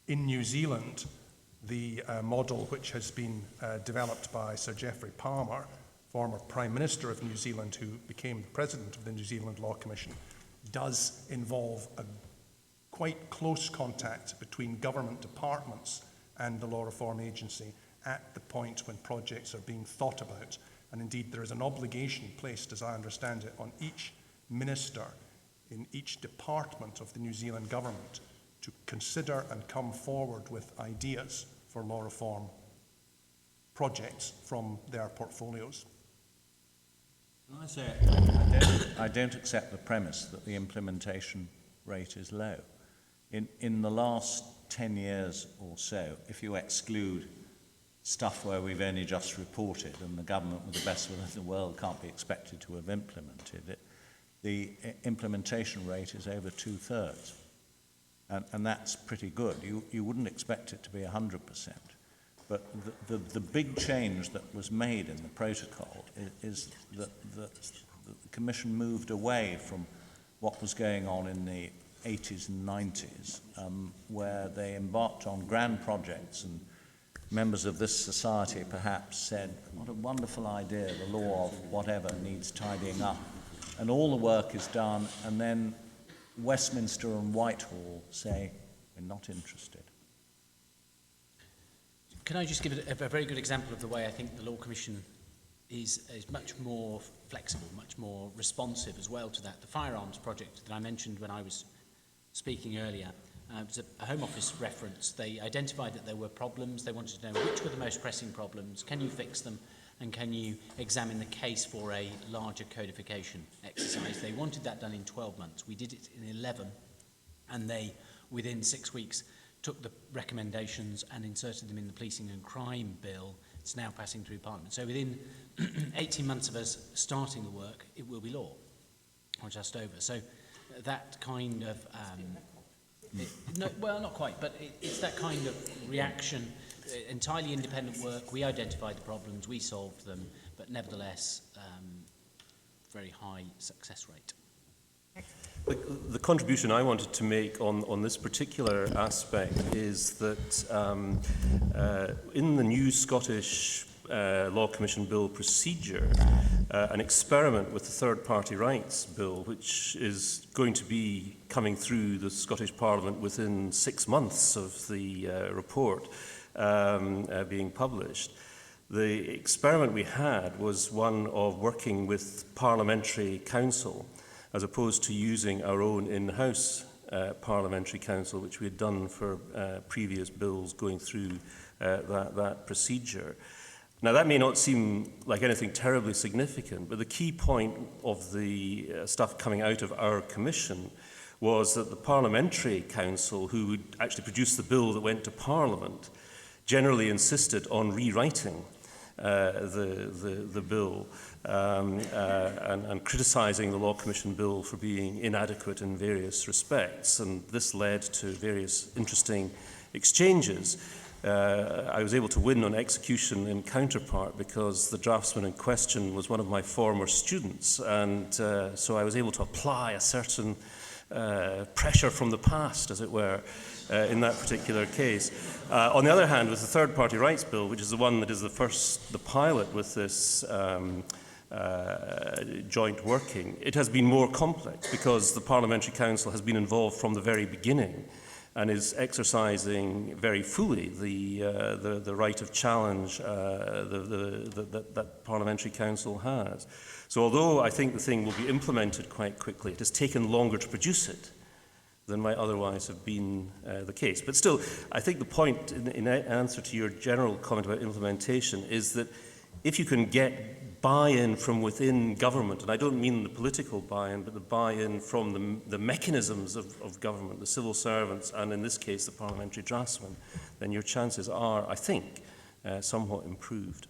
In New Zealand, the model which has been developed by Sir Geoffrey Palmer, former Prime Minister of New Zealand, who became the President of the New Zealand Law Commission, does involve a quite close contact between government departments and the Law Reform Agency at the point when projects are being thought about. And indeed, there is an obligation placed, as I understand it, on each minister in each department of the New Zealand government to consider and come forward with ideas for law reform projects from their portfolios. Can I say, I don't accept the premise that the implementation rate is low. In the last 10 years or so, if you exclude stuff where we've only just reported and the government with the best will in the world can't be expected to have implemented it, the implementation rate is over 2/3. And that's pretty good. You wouldn't expect it to be 100%. But the big change that was made in the protocol is that the Commission moved away from what was going on in the 80s and 90s, where they embarked on grand projects, and members of this society perhaps said, what a wonderful idea, the law of whatever needs tidying up. And all the work is done, and then Westminster and Whitehall say, we're not interested. Can I just give a very good example of the way I think the Law Commission is much more flexible, much more responsive as well to that. The firearms project that I mentioned when I was speaking earlier was a Home Office reference. They identified that there were problems. They wanted to know which were the most pressing problems. Can you fix them? And can you examine the case for a larger codification exercise? They wanted that done in 12 months. We did it in 11, and they, within 6 weeks, took the recommendations and inserted them in the Policing and Crime Bill. It's now passing through Parliament. So within 18 months of us starting the work, it will be law, or just over. So that kind of, no, well, not quite, but it's that kind of reaction, entirely independent work. We identified the problems, we solved them, but nevertheless, very high success rate. The contribution I wanted to make on this particular aspect is that in the new Scottish Law Commission Bill procedure, an experiment with the Third-Party Rights Bill, which is going to be coming through the Scottish Parliament within 6 months of the report being published. The experiment we had was one of working with Parliamentary Council, as opposed to using our own in-house Parliamentary Council, which we had done for previous bills going through that procedure. Now, that may not seem like anything terribly significant, but the key point of the stuff coming out of our commission was that the Parliamentary Council, who would actually produce the bill that went to Parliament, generally insisted on rewriting the bill and criticising the Law Commission Bill for being inadequate in various respects. And this led to various interesting exchanges. I was able to win on execution in counterpart because the draftsman in question was one of my former students, and so I was able to apply a certain pressure from the past, as it were, in that particular case. On the other hand, with the Third-Party Rights Bill, which is the one that is the pilot with this joint working, it has been more complex because the Parliamentary Council has been involved from the very beginning and is exercising very fully the right of challenge that Parliamentary Council has. So although I think the thing will be implemented quite quickly, it has taken longer to produce it than might otherwise have been the case. But still, I think the point, in answer to your general comment about implementation, is that if you can get buy-in from within government, and I don't mean the political buy-in, but the buy-in from the mechanisms of government, the civil servants, and in this case, the parliamentary draftsmen, then your chances are, I think, somewhat improved.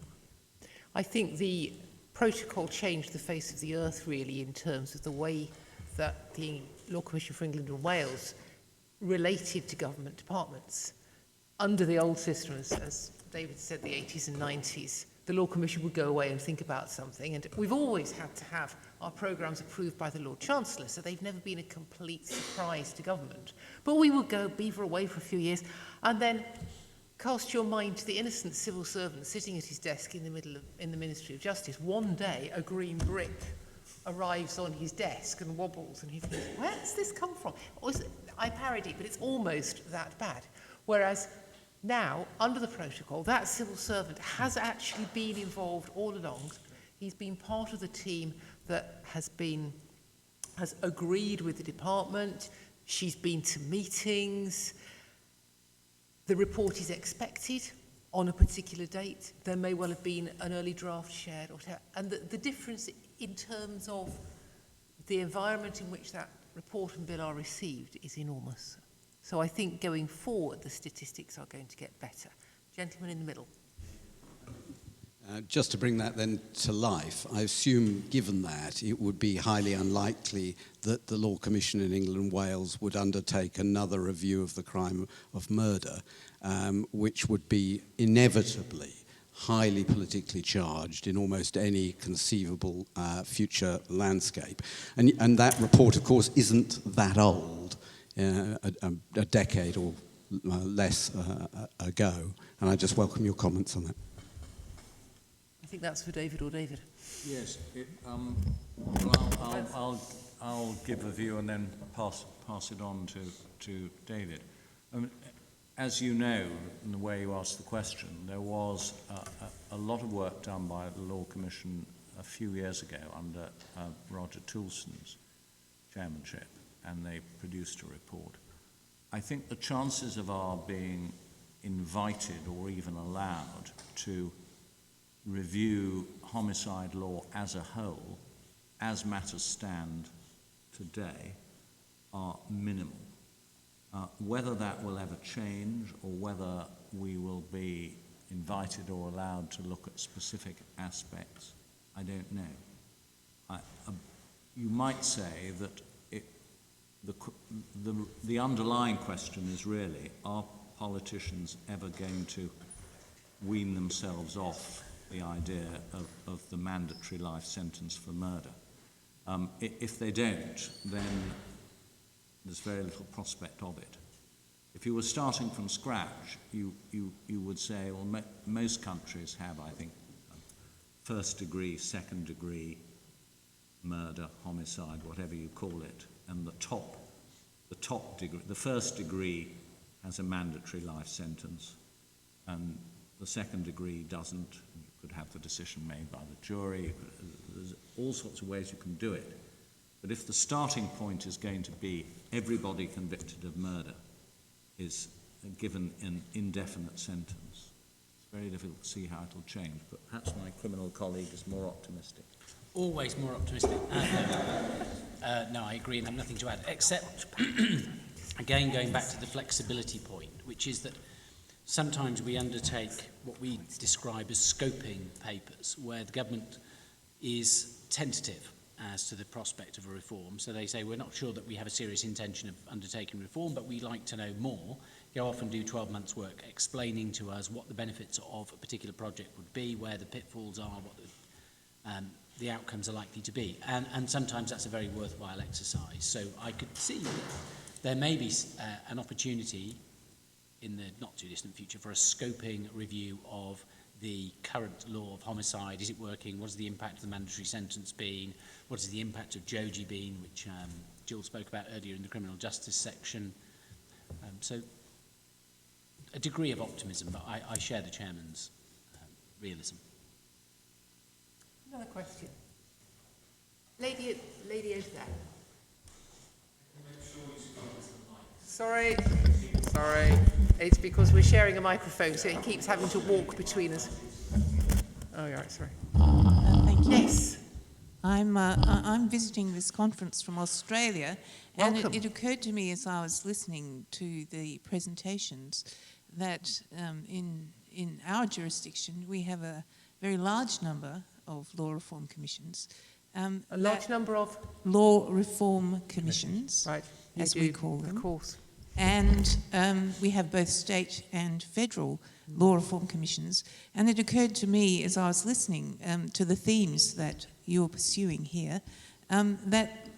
I think the protocol changed the face of the earth, really, in terms of the way that the Law Commission for England and Wales related to government departments. Under the old system, as David said, the 80s and 90s, the Law Commission would go away and think about something, and we've always had to have our programmes approved by the Lord Chancellor, so they've never been a complete surprise to government. But we would go beaver away for a few years, and then cast your mind to the innocent civil servant sitting at his desk in the Ministry of Justice. One day, a green brick arrives on his desk and wobbles, and he thinks, where does this come from? I parody, but it's almost that bad. Whereas now, under the protocol, that civil servant has actually been involved all along. He's been part of the team that has agreed with the department. She's been to meetings. The report is expected on a particular date. There may well have been an early draft shared, or whatever. And the difference in terms of the environment in which that report and bill are received is enormous. So I think going forward, the statistics are going to get better. Gentleman in the middle. Just to bring that then to life, I assume, given that, it would be highly unlikely that the Law Commission in England and Wales would undertake another review of the crime of murder, which would be inevitably highly politically charged in almost any conceivable future landscape. And that report, of course, isn't that old, a decade or less ago. And I just welcome your comments on that. I think that's for David or David. Yes, I'll give a view and then pass it on to David. As you know, in the way you asked the question, there was a lot of work done by the Law Commission a few years ago under Roger Toulson's chairmanship, and they produced a report. I think the chances of our being invited or even allowed to review homicide law as a whole, as matters stand today, are minimal. Whether that will ever change or whether we will be invited or allowed to look at specific aspects, I don't know. You might say that the underlying question is really, are politicians ever going to wean themselves off the idea of the mandatory life sentence for murder? If they don't, then there's very little prospect of it. If you were starting from scratch, you would say, well, most countries have, I think, first degree, second degree murder, homicide, whatever you call it, and the top degree, the first degree has a mandatory life sentence, and the second degree doesn't. You could have the decision made by the jury. There's all sorts of ways you can do it. But if the starting point is going to be everybody convicted of murder is given an indefinite sentence, it's very difficult to see how it will change. But perhaps my criminal colleague is more optimistic. Always more optimistic. No, I agree and have nothing to add, except, again, going back to the flexibility point, which is that sometimes we undertake what we describe as scoping papers, where the government is tentative as to the prospect of a reform. So they say, we're not sure that we have a serious intention of undertaking reform, but we'd like to know more. Go off and do 12 months' work explaining to us what the benefits of a particular project would be, where the pitfalls are, what the outcomes are likely to be. And sometimes that's a very worthwhile exercise. So I could see that there may be an opportunity in the not-too-distant future for a scoping review of the current law of homicide. Is it working? What has the impact of the mandatory sentence been? What has the impact of Joji been, which Jill spoke about earlier in the criminal justice section? So a degree of optimism, but I share the chairman's realism. Another question. Lady over there. Sorry. It's because we're sharing a microphone, so it keeps having to walk between us. Oh, you're right, sorry. Thank you. Yes. I'm visiting this conference from Australia, and Welcome. it occurred to me as I was listening to the presentations that in our jurisdiction we have a very large number of law reform commissions. A large number of? Law reform commissions, Right. as we call them. Of course. And we have both state and federal law reform commissions. And it occurred to me as I was listening to the themes that you're pursuing here, that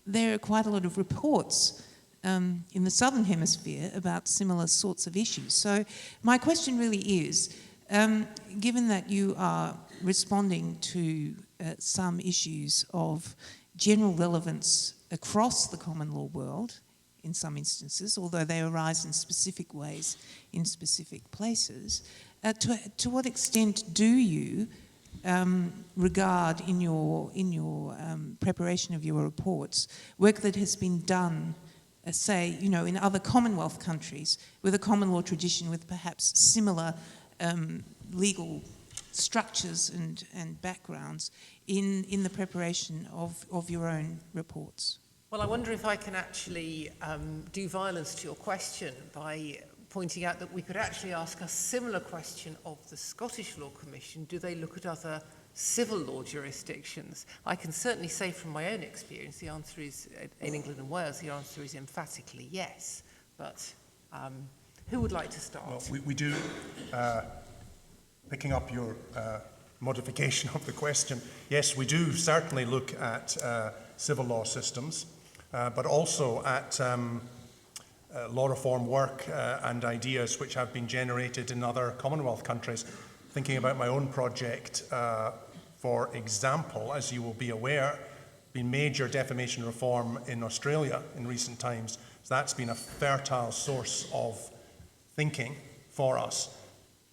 there are quite a lot of reports in the Southern Hemisphere about similar sorts of issues. So my question really is, given that you are responding to some issues of general relevance across the common law world, in some instances, although they arise in specific ways in specific places, to what extent do you regard in your preparation of your reports work that has been done, say, in other Commonwealth countries with a common law tradition with perhaps similar legal structures and backgrounds in the preparation of your own reports? Well, I wonder if I can actually do violence to your question by pointing out that we could actually ask a similar question of the Scottish Law Commission. Do they look at other civil law jurisdictions? I can certainly say from my own experience, the answer is, in England and Wales, the answer is emphatically yes. But who would like to start? Well, we do, picking up your modification of the question, yes, we do certainly look at civil law systems, but also at law reform work and ideas which have been generated in other Commonwealth countries. Thinking about my own project, for example, as you will be aware, been major defamation reform in Australia in recent times. So that's been a fertile source of thinking for us,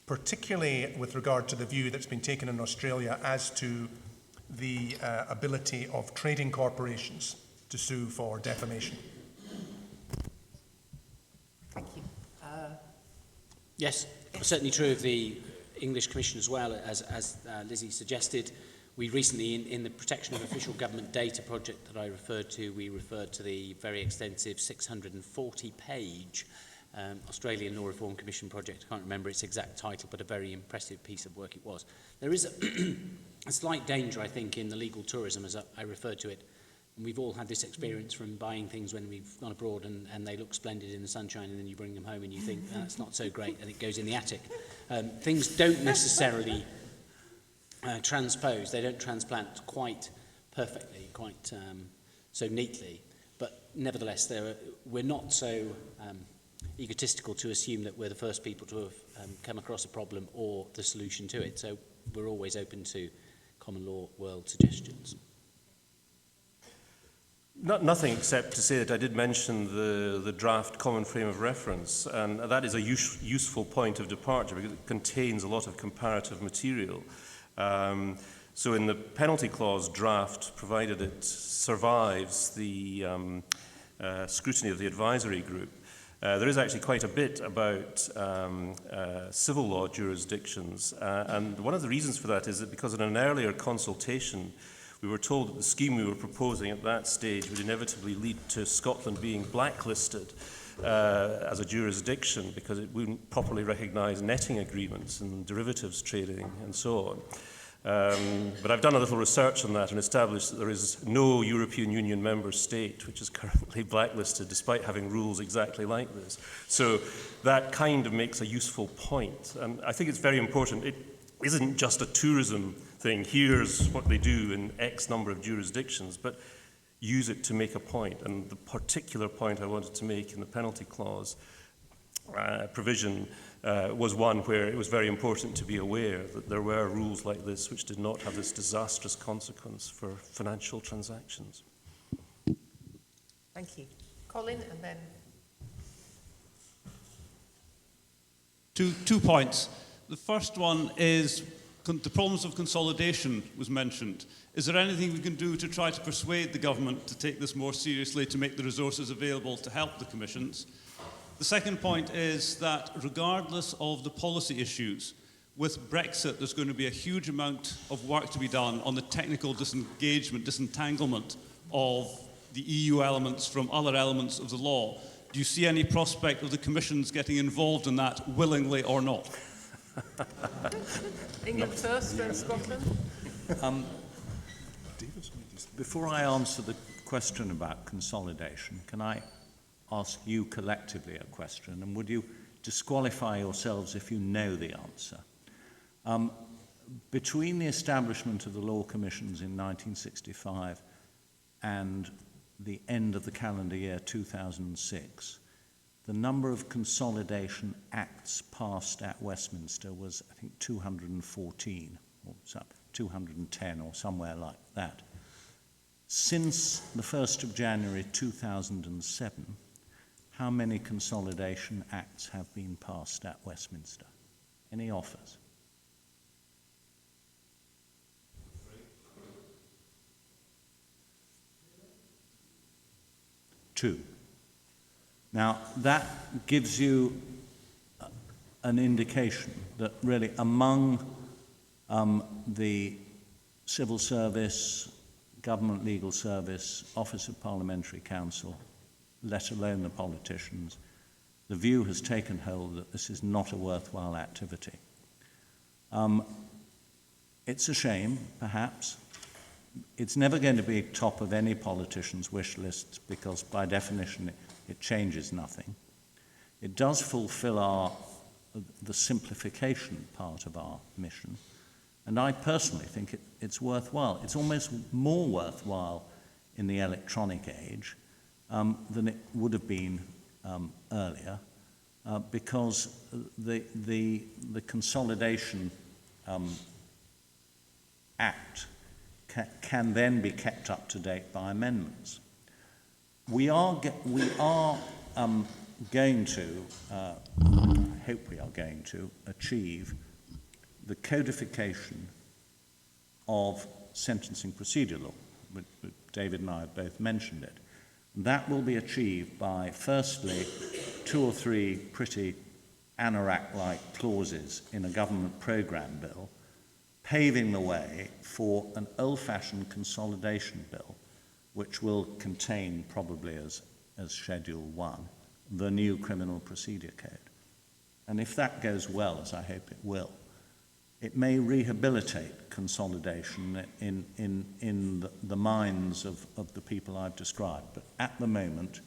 particularly with regard to the view that's been taken in Australia as to the ability of trading corporations to sue for defamation. Thank you. Yes, certainly true of the English Commission as well, as Lizzie suggested. We recently, in the Protection of Official Government Data project that I referred to, we referred to the very extensive 640-page Australian Law Reform Commission project. I can't remember its exact title, but a very impressive piece of work it was. There is a slight danger, I think, in the legal tourism, as I referred to it. And we've all had this experience from buying things when we've gone abroad and they look splendid in the sunshine, and then you bring them home and you think, that's not so great, and it goes in the attic. Things don't necessarily transpose. They don't transplant quite perfectly, quite so neatly. But nevertheless, we're not so egotistical to assume that we're the first people to have come across a problem or the solution to it. So we're always open to common law world suggestions. Nothing except to say that I did mention the draft common frame of reference, and that is a useful point of departure because it contains a lot of comparative material. So in the penalty clause draft, provided it survives the scrutiny of the advisory group, there is actually quite a bit about civil law jurisdictions, and one of the reasons for that is that because in an earlier consultation we were told that the scheme we were proposing at that stage would inevitably lead to Scotland being blacklisted as a jurisdiction because it wouldn't properly recognise netting agreements and derivatives trading and so on. But I've done a little research on that and established that there is no European Union member state which is currently blacklisted despite having rules exactly like this. So that kind of makes a useful point. And I think it's very important. It isn't just a tourism thing. Here's what they do in X number of jurisdictions, but use it to make a point. And the particular point I wanted to make in the penalty clause provision was one where it was very important to be aware that there were rules like this which did not have this disastrous consequence for financial transactions. Thank you. Colin, and then... Two points. The first one is the problems of consolidation was mentioned. Is there anything we can do to try to persuade the government to take this more seriously, to make the resources available to help the commissions? The second point is that regardless of the policy issues, with Brexit there's going to be a huge amount of work to be done on the technical disentanglement of the EU elements from other elements of the law. Do you see any prospect of the commissions getting involved in that, willingly or not? England first, then Scotland. Before I answer the question about consolidation, can I ask you collectively a question, and would you disqualify yourselves if you know the answer? Between the establishment of the Law Commissions in 1965 and the end of the calendar year 2006, the number of consolidation acts passed at Westminster was, I think, 214 or 210 or somewhere like that. Since the 1st of January 2007, how many consolidation acts have been passed at Westminster? Any offers? 2. Now, that gives you an indication that really among the civil service, government legal service, Office of Parliamentary Counsel, let alone the politicians, the view has taken hold that this is not a worthwhile activity. It's a shame, perhaps. It's never going to be top of any politician's wish list because, by definition, it changes nothing. It does fulfill the simplification part of our mission, and I personally think it's worthwhile. It's almost more worthwhile in the electronic age than it would have been earlier, because the Consolidation Act can then be kept up to date by amendments. We are going to, I hope we are going to, achieve the codification of sentencing procedure law. David and I have both mentioned it. That will be achieved by, firstly, 2 or 3 pretty anorak-like clauses in a government programme bill, paving the way for an old-fashioned consolidation bill, which will contain, probably as Schedule 1, the new Criminal Procedure Code. And if that goes well, as I hope it will, it may rehabilitate consolidation in the minds of the people I've described. But at the moment,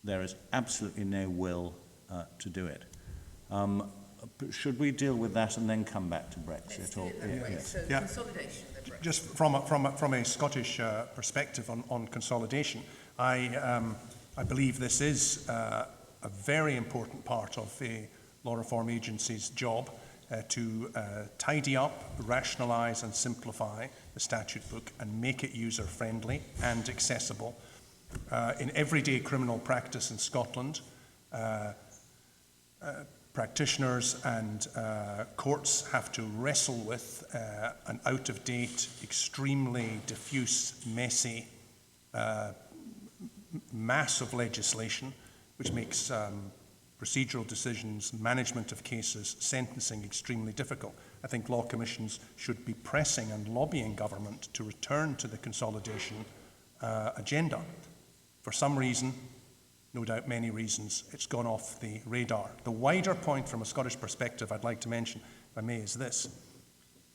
there is absolutely no will to do it. Should we deal with that and then come back to Brexit? So consolidation. Just from a Scottish perspective on consolidation, I believe this is a very important part of the Law Reform Agency's job to tidy up, rationalise and simplify the statute book and make it user-friendly and accessible. In everyday criminal practice in Scotland, practitioners and courts have to wrestle with an out-of-date, extremely diffuse, messy mass of legislation, which makes procedural decisions, management of cases, sentencing extremely difficult. I think law commissions should be pressing and lobbying government to return to the consolidation agenda. For some reason, no doubt many reasons, it's gone off the radar. The wider point from a Scottish perspective I'd like to mention, if I may, is this.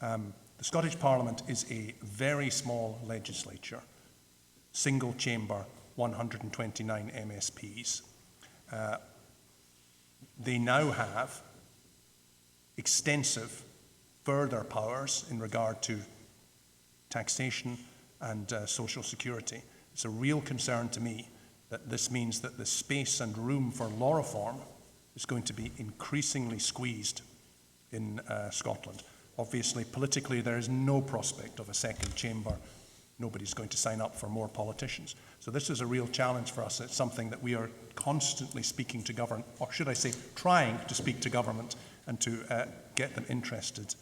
The Scottish Parliament is a very small legislature, single chamber, 129 MSPs. They now have extensive further powers in regard to taxation and social security. It's a real concern to me that this means that the space and room for law reform is going to be increasingly squeezed in Scotland. Obviously, politically, there is no prospect of a second chamber nobody's going to sign up for more politicians. So this is a real challenge for us. It's something that we are constantly speaking to government, or should I say, trying to speak to government and to get them interested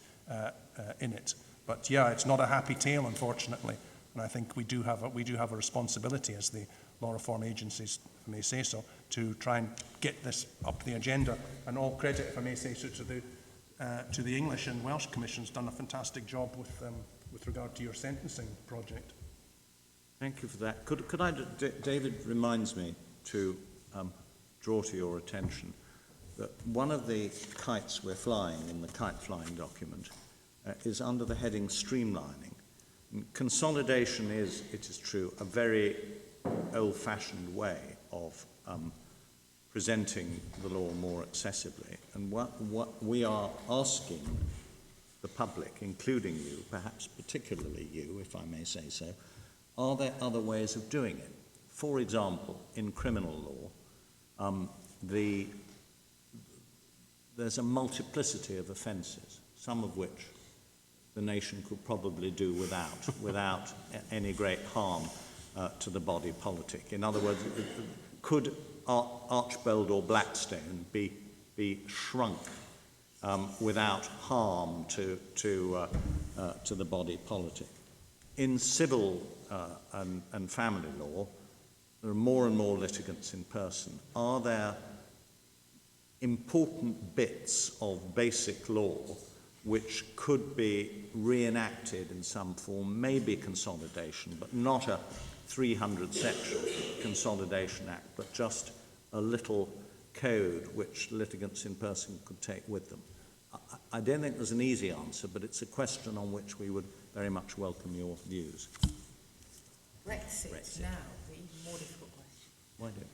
in it. But yeah, it's not a happy tale, unfortunately. And I think we do have a responsibility as the law reform agencies, if I may say so, to try and get this up the agenda. And all credit, if I may say so, to the English and Welsh Commission's done a fantastic job with regard to your sentencing project. Thank you for that. Could I, David reminds me to draw to your attention that one of the kites we're flying in the kite flying document is under the heading streamlining. And consolidation is, it is true, a very old-fashioned way of presenting the law more accessibly. And what we are asking the public, including you, perhaps particularly you, if I may say so, are there other ways of doing it? For example, in criminal law, there's a multiplicity of offences, some of which the nation could probably do without any great harm to the body politic. In other words, could Archbold or Blackstone be shrunk without harm to the body politic? In civil and family law, there are more and more litigants in person. Are there important bits of basic law which could be reenacted in some form, maybe consolidation, but not a 300-section consolidation act, but just a little code which litigants in person could take with them? I don't think there's an easy answer, but it's a question on which we would very much welcome your views. Brexit. Now, the even more difficult question. Why don't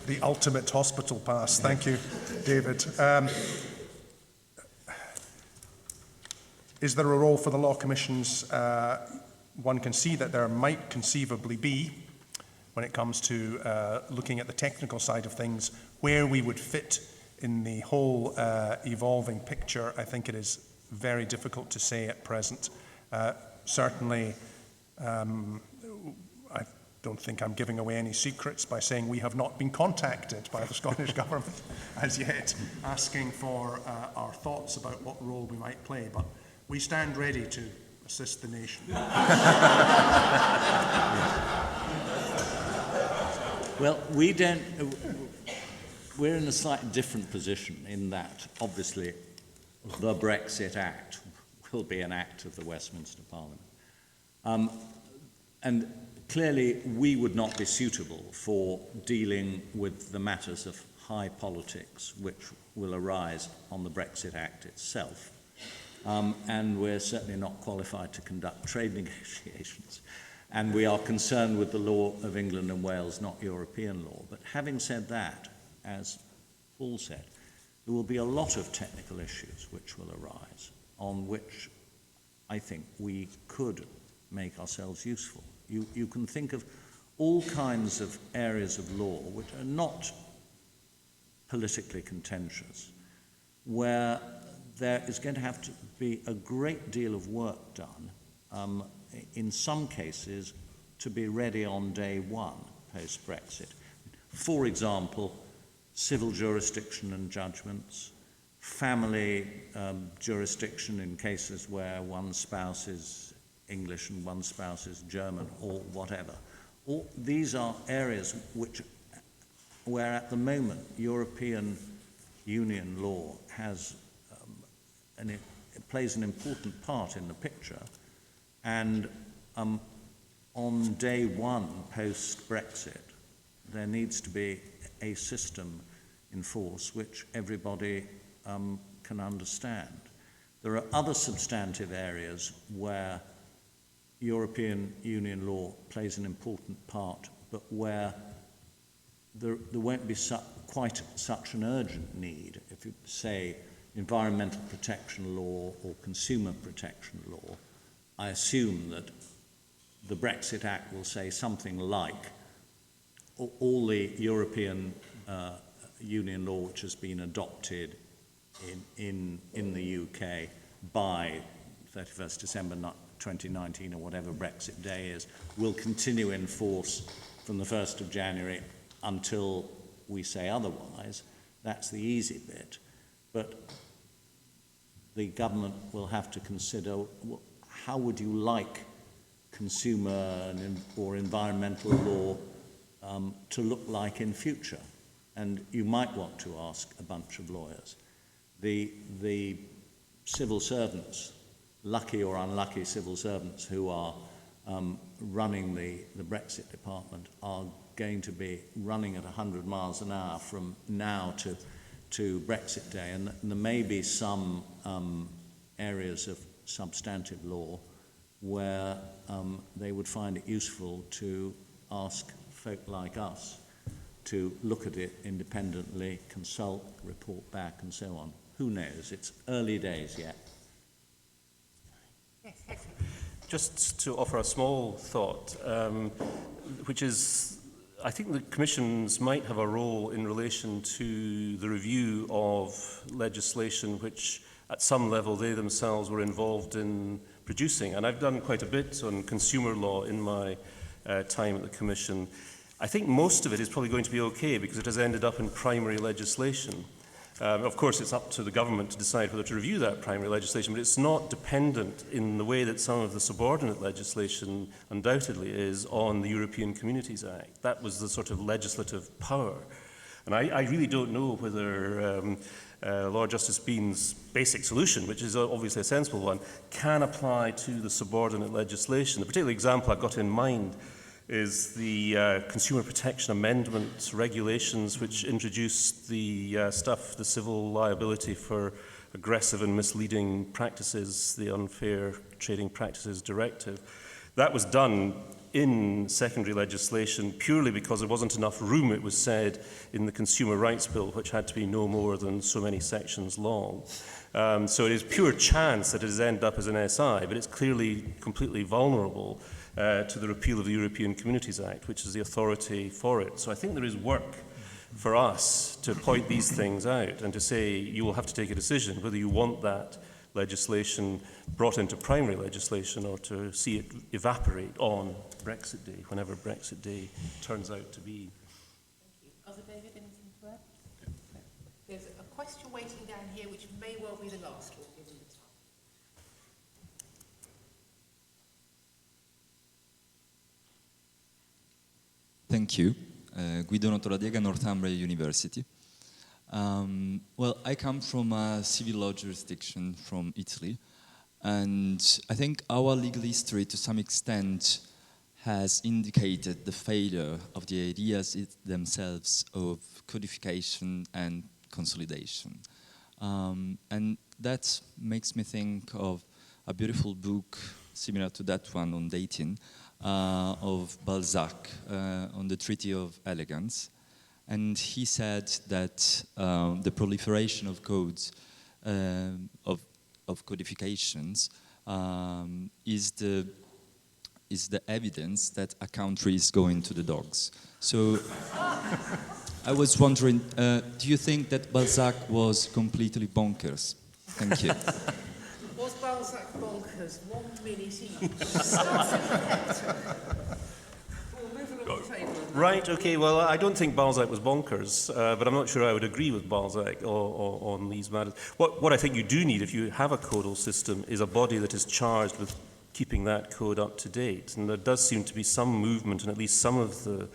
The ultimate hospital pass. Thank you, David. Is there a role for the law commissions? One can see that there might conceivably be, when it comes to looking at the technical side of things, where we would fit in the whole evolving picture. I think it is very difficult to say at present. Certainly, I don't think I'm giving away any secrets by saying we have not been contacted by the Scottish Government as yet, asking for our thoughts about what role we might play. But we stand ready to assist the nation. Well, we're in a slightly different position in that, obviously, the Brexit Act will be an act of the Westminster Parliament. And clearly, we would not be suitable for dealing with the matters of high politics which will arise on the Brexit Act itself. And we're certainly not qualified to conduct trade negotiations. And we are concerned with the law of England and Wales, not European law. But having said that, as Paul said, there will be a lot of technical issues which will arise on which I think we could make ourselves useful. You can think of all kinds of areas of law which are not politically contentious, where there is going to have to be a great deal of work done, in some cases, to be ready on day one post-Brexit. For example, civil jurisdiction and judgments, family jurisdiction in cases where one spouse is English and one spouse is German or whatever. All these are areas where at the moment European Union law has it plays an important part in the picture, and on day one post-Brexit there needs to be a system in force which everybody can understand. There are other substantive areas where European Union law plays an important part, but where there won't be quite such an urgent need. If you say environmental protection law or consumer protection law, I assume that the Brexit Act will say something like all the European Union law which has been adopted in the UK by 31st December 2019 or whatever Brexit day is, will continue in force from the 1st of January until we say otherwise. That's the easy bit. But the government will have to consider, how would you like consumer or environmental law to look like in future? And you might want to ask a bunch of lawyers. The civil servants, lucky or unlucky civil servants who are running the Brexit department, are going to be running at 100 miles an hour from now to Brexit Day, and there may be some areas of substantive law where they would find it useful to ask folk like us to look at it independently, consult, report back, and so on. Who knows? It's early days yet. Yes, excellent. Just to offer a small thought, which is, I think the commissions might have a role in relation to the review of legislation which at some level they themselves were involved in producing. And I've done quite a bit on consumer law in my time at the Commission. I think most of it is probably going to be okay because it has ended up in primary legislation. Of course, it's up to the government to decide whether to review that primary legislation, but it's not dependent in the way that some of the subordinate legislation undoubtedly is on the European Communities Act. That was the sort of legislative power. And I really don't know whether Lord Justice Bean's basic solution, which is obviously a sensible one, can apply to the subordinate legislation. The particular example I've got in mind is the Consumer Protection Amendment regulations, which introduced the the civil liability for aggressive and misleading practices, the Unfair Trading Practices Directive. That was done in secondary legislation purely because there wasn't enough room, it was said, in the Consumer Rights Bill, which had to be no more than so many sections long. So it is pure chance that it has ended up as an SI, but it's clearly completely vulnerable to the repeal of the European Communities Act, which is the authority for it. So I think there is work for us to point these things out and to say you will have to take a decision whether you want that legislation brought into primary legislation or to see it evaporate on Brexit Day, whenever Brexit Day turns out to be. Thank you. Other David, anything to add? No. There's a question waiting down here which may well be the last one, given the time. Thank you. Guido Notoradiega, Northumbria University. Well, I come from a civil law jurisdiction from Italy, and I think our legal history to some extent has indicated the failure of the ideas themselves of codification and consolidation. And that makes me think of a beautiful book similar to that one on dating, of Balzac on the Treaty of Elegance. And he said that the proliferation of codes, of codifications, is the evidence that a country is going to the dogs. So I was wondering, do you think that Balzac was completely bonkers? Thank you. Was Balzac bonkers? 1 minute each. Starts at the hectare. We'll move along the table. Right, okay, well, I don't think Balzac was bonkers, but I'm not sure I would agree with Balzac on these matters. What I think you do need, if you have a codal system, is a body that is charged with keeping that code up to date. And there does seem to be some movement in at least some of the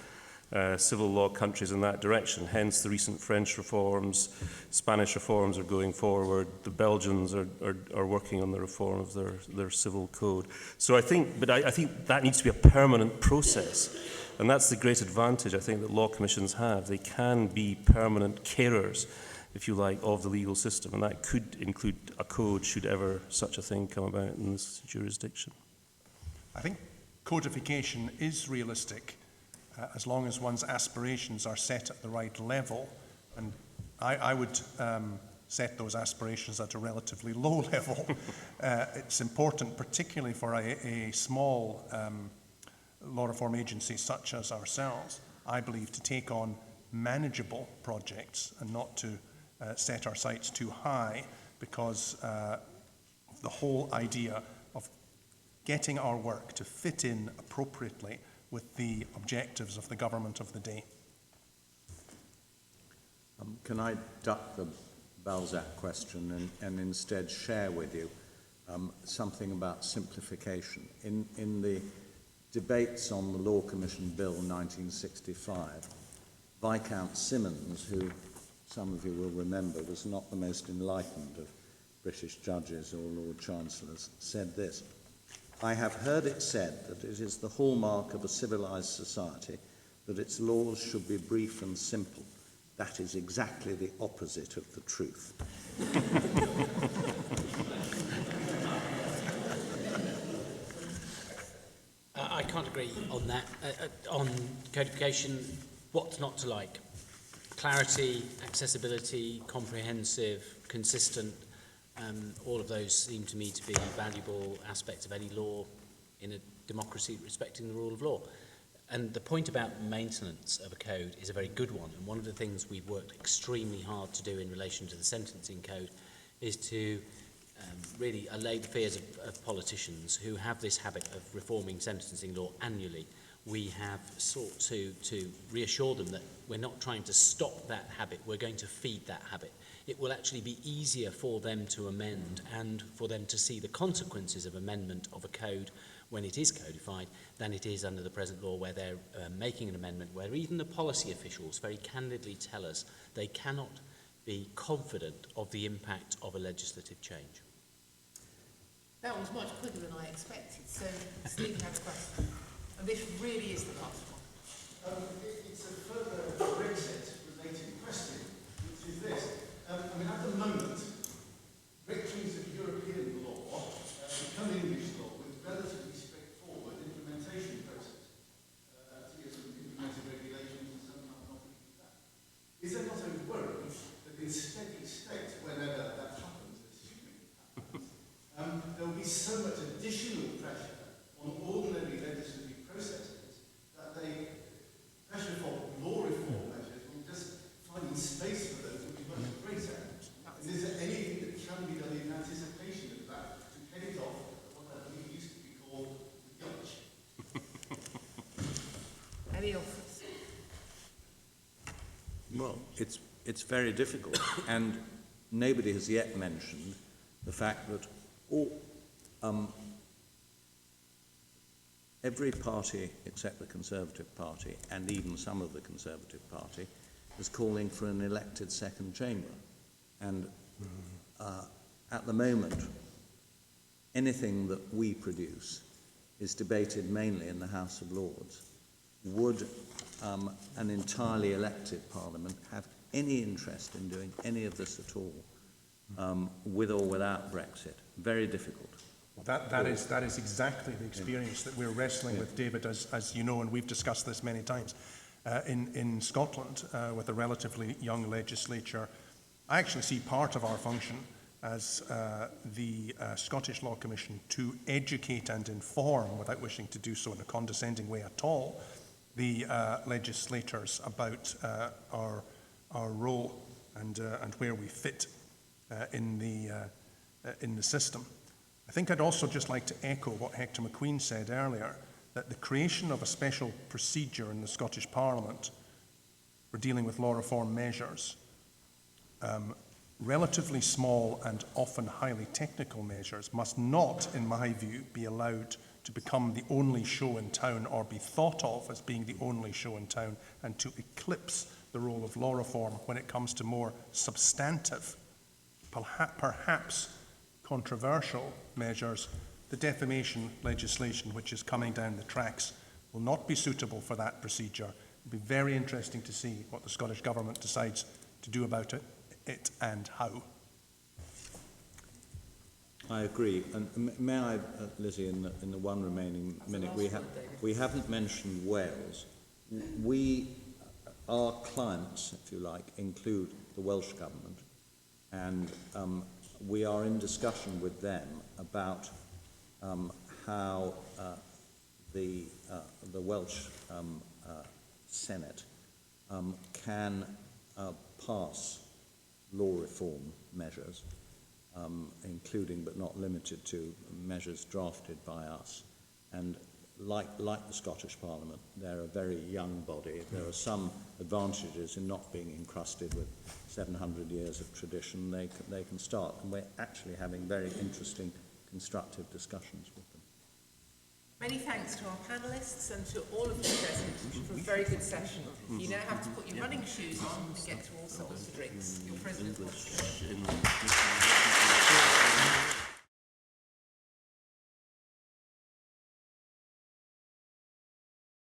civil law countries in that direction, hence the recent French reforms. Spanish reforms are going forward. The Belgians are working on the reform of their civil code. So I think that needs to be a permanent process. And that's the great advantage, I think, that law commissions have. They can be permanent carers, if you like, of the legal system. And that could include a code should ever such a thing come about in this jurisdiction. I think codification is realistic as long as one's aspirations are set at the right level. And I would set those aspirations at a relatively low level. It's important, particularly for a small law reform agency such as ourselves, I believe, to take on manageable projects and not to set our sights too high because of the whole idea of getting our work to fit in appropriately with the objectives of the government of the day. Can I duck the Balzac question and instead share with you something about simplification? In the debates on the Law Commission Bill 1965, Viscount Symonds, who some of you will remember was not the most enlightened of British judges or Lord Chancellors, said this: "I have heard it said that it is the hallmark of a civilized society that its laws should be brief and simple. That is exactly the opposite of the truth." I can't agree on that. On codification, what's not to like? Clarity, accessibility, comprehensive, consistent, all of those seem to me to be valuable aspects of any law in a democracy respecting the rule of law. And the point about maintenance of a code is a very good one. And one of the things we've worked extremely hard to do in relation to the sentencing code is to really allay the fears of politicians who have this habit of reforming sentencing law annually. We have sought to reassure them that we're not trying to stop that habit, we're going to feed that habit. It will actually be easier for them to amend and for them to see the consequences of amendment of a code when it is codified than it is under the present law, where they're making an amendment where even the policy officials very candidly tell us they cannot be confident of the impact of a legislative change. That was much quicker than I expected. So Stephen has a question. And this really is the last one. It's a further Brexit-related question, which is this. At the moment, rectories of European law become English law with relatively straightforward implementation process. To get some implemented regulations and some not that. Is there not a worry that in steady state, whenever that happens, assuming it happens, there will be so much additional pressure on ordinary legislative processes that the pressure for law reform measures will just find space for those will be much greater. And is there anything that can be done in anticipation of that to head it off at what I believe used to be called the Dutch? Any offers? Well, it's very difficult, and nobody has yet mentioned the fact that every party except the Conservative Party, and even some of the Conservative Party, is calling for an elected second chamber. And at the moment, anything that we produce is debated mainly in the House of Lords. Would an entirely elected Parliament have any interest in doing any of this at all, with or without Brexit? Very difficult. Well, that is exactly the experience that we're wrestling with, David, as you know, and we've discussed this many times. In Scotland, with a relatively young legislature, I actually see part of our function as the Scottish Law Commission to educate and inform, without wishing to do so in a condescending way at all, the legislators about our role and where we fit in the system. I think I'd also just like to echo what Hector McQueen said earlier, that the creation of a special procedure in the Scottish Parliament for dealing with law reform measures, relatively small and often highly technical measures, must not, in my view, be allowed to become the only show in town or be thought of as being the only show in town, and to eclipse the role of law reform when it comes to more substantive, perhaps controversial measures. The defamation legislation which is coming down the tracks will not be suitable for that procedure. It will be very interesting to see what the Scottish Government decides to do about it and how. I agree. And may I, Lizzie, in the one remaining minute, we haven't mentioned Wales. Our clients, if you like, include the Welsh Government, and we are in discussion with them about how the Welsh Senate can pass law reform measures including but not limited to measures drafted by us. And like the Scottish Parliament, they're a very young body. There are some advantages in not being encrusted with 700 years of tradition. They can start, and we're actually having very interesting, constructive discussions with them. Many thanks to our panellists and to all of you present for a very good session. You now have to put your running shoes on and get to all sorts of drinks. Your president wants to.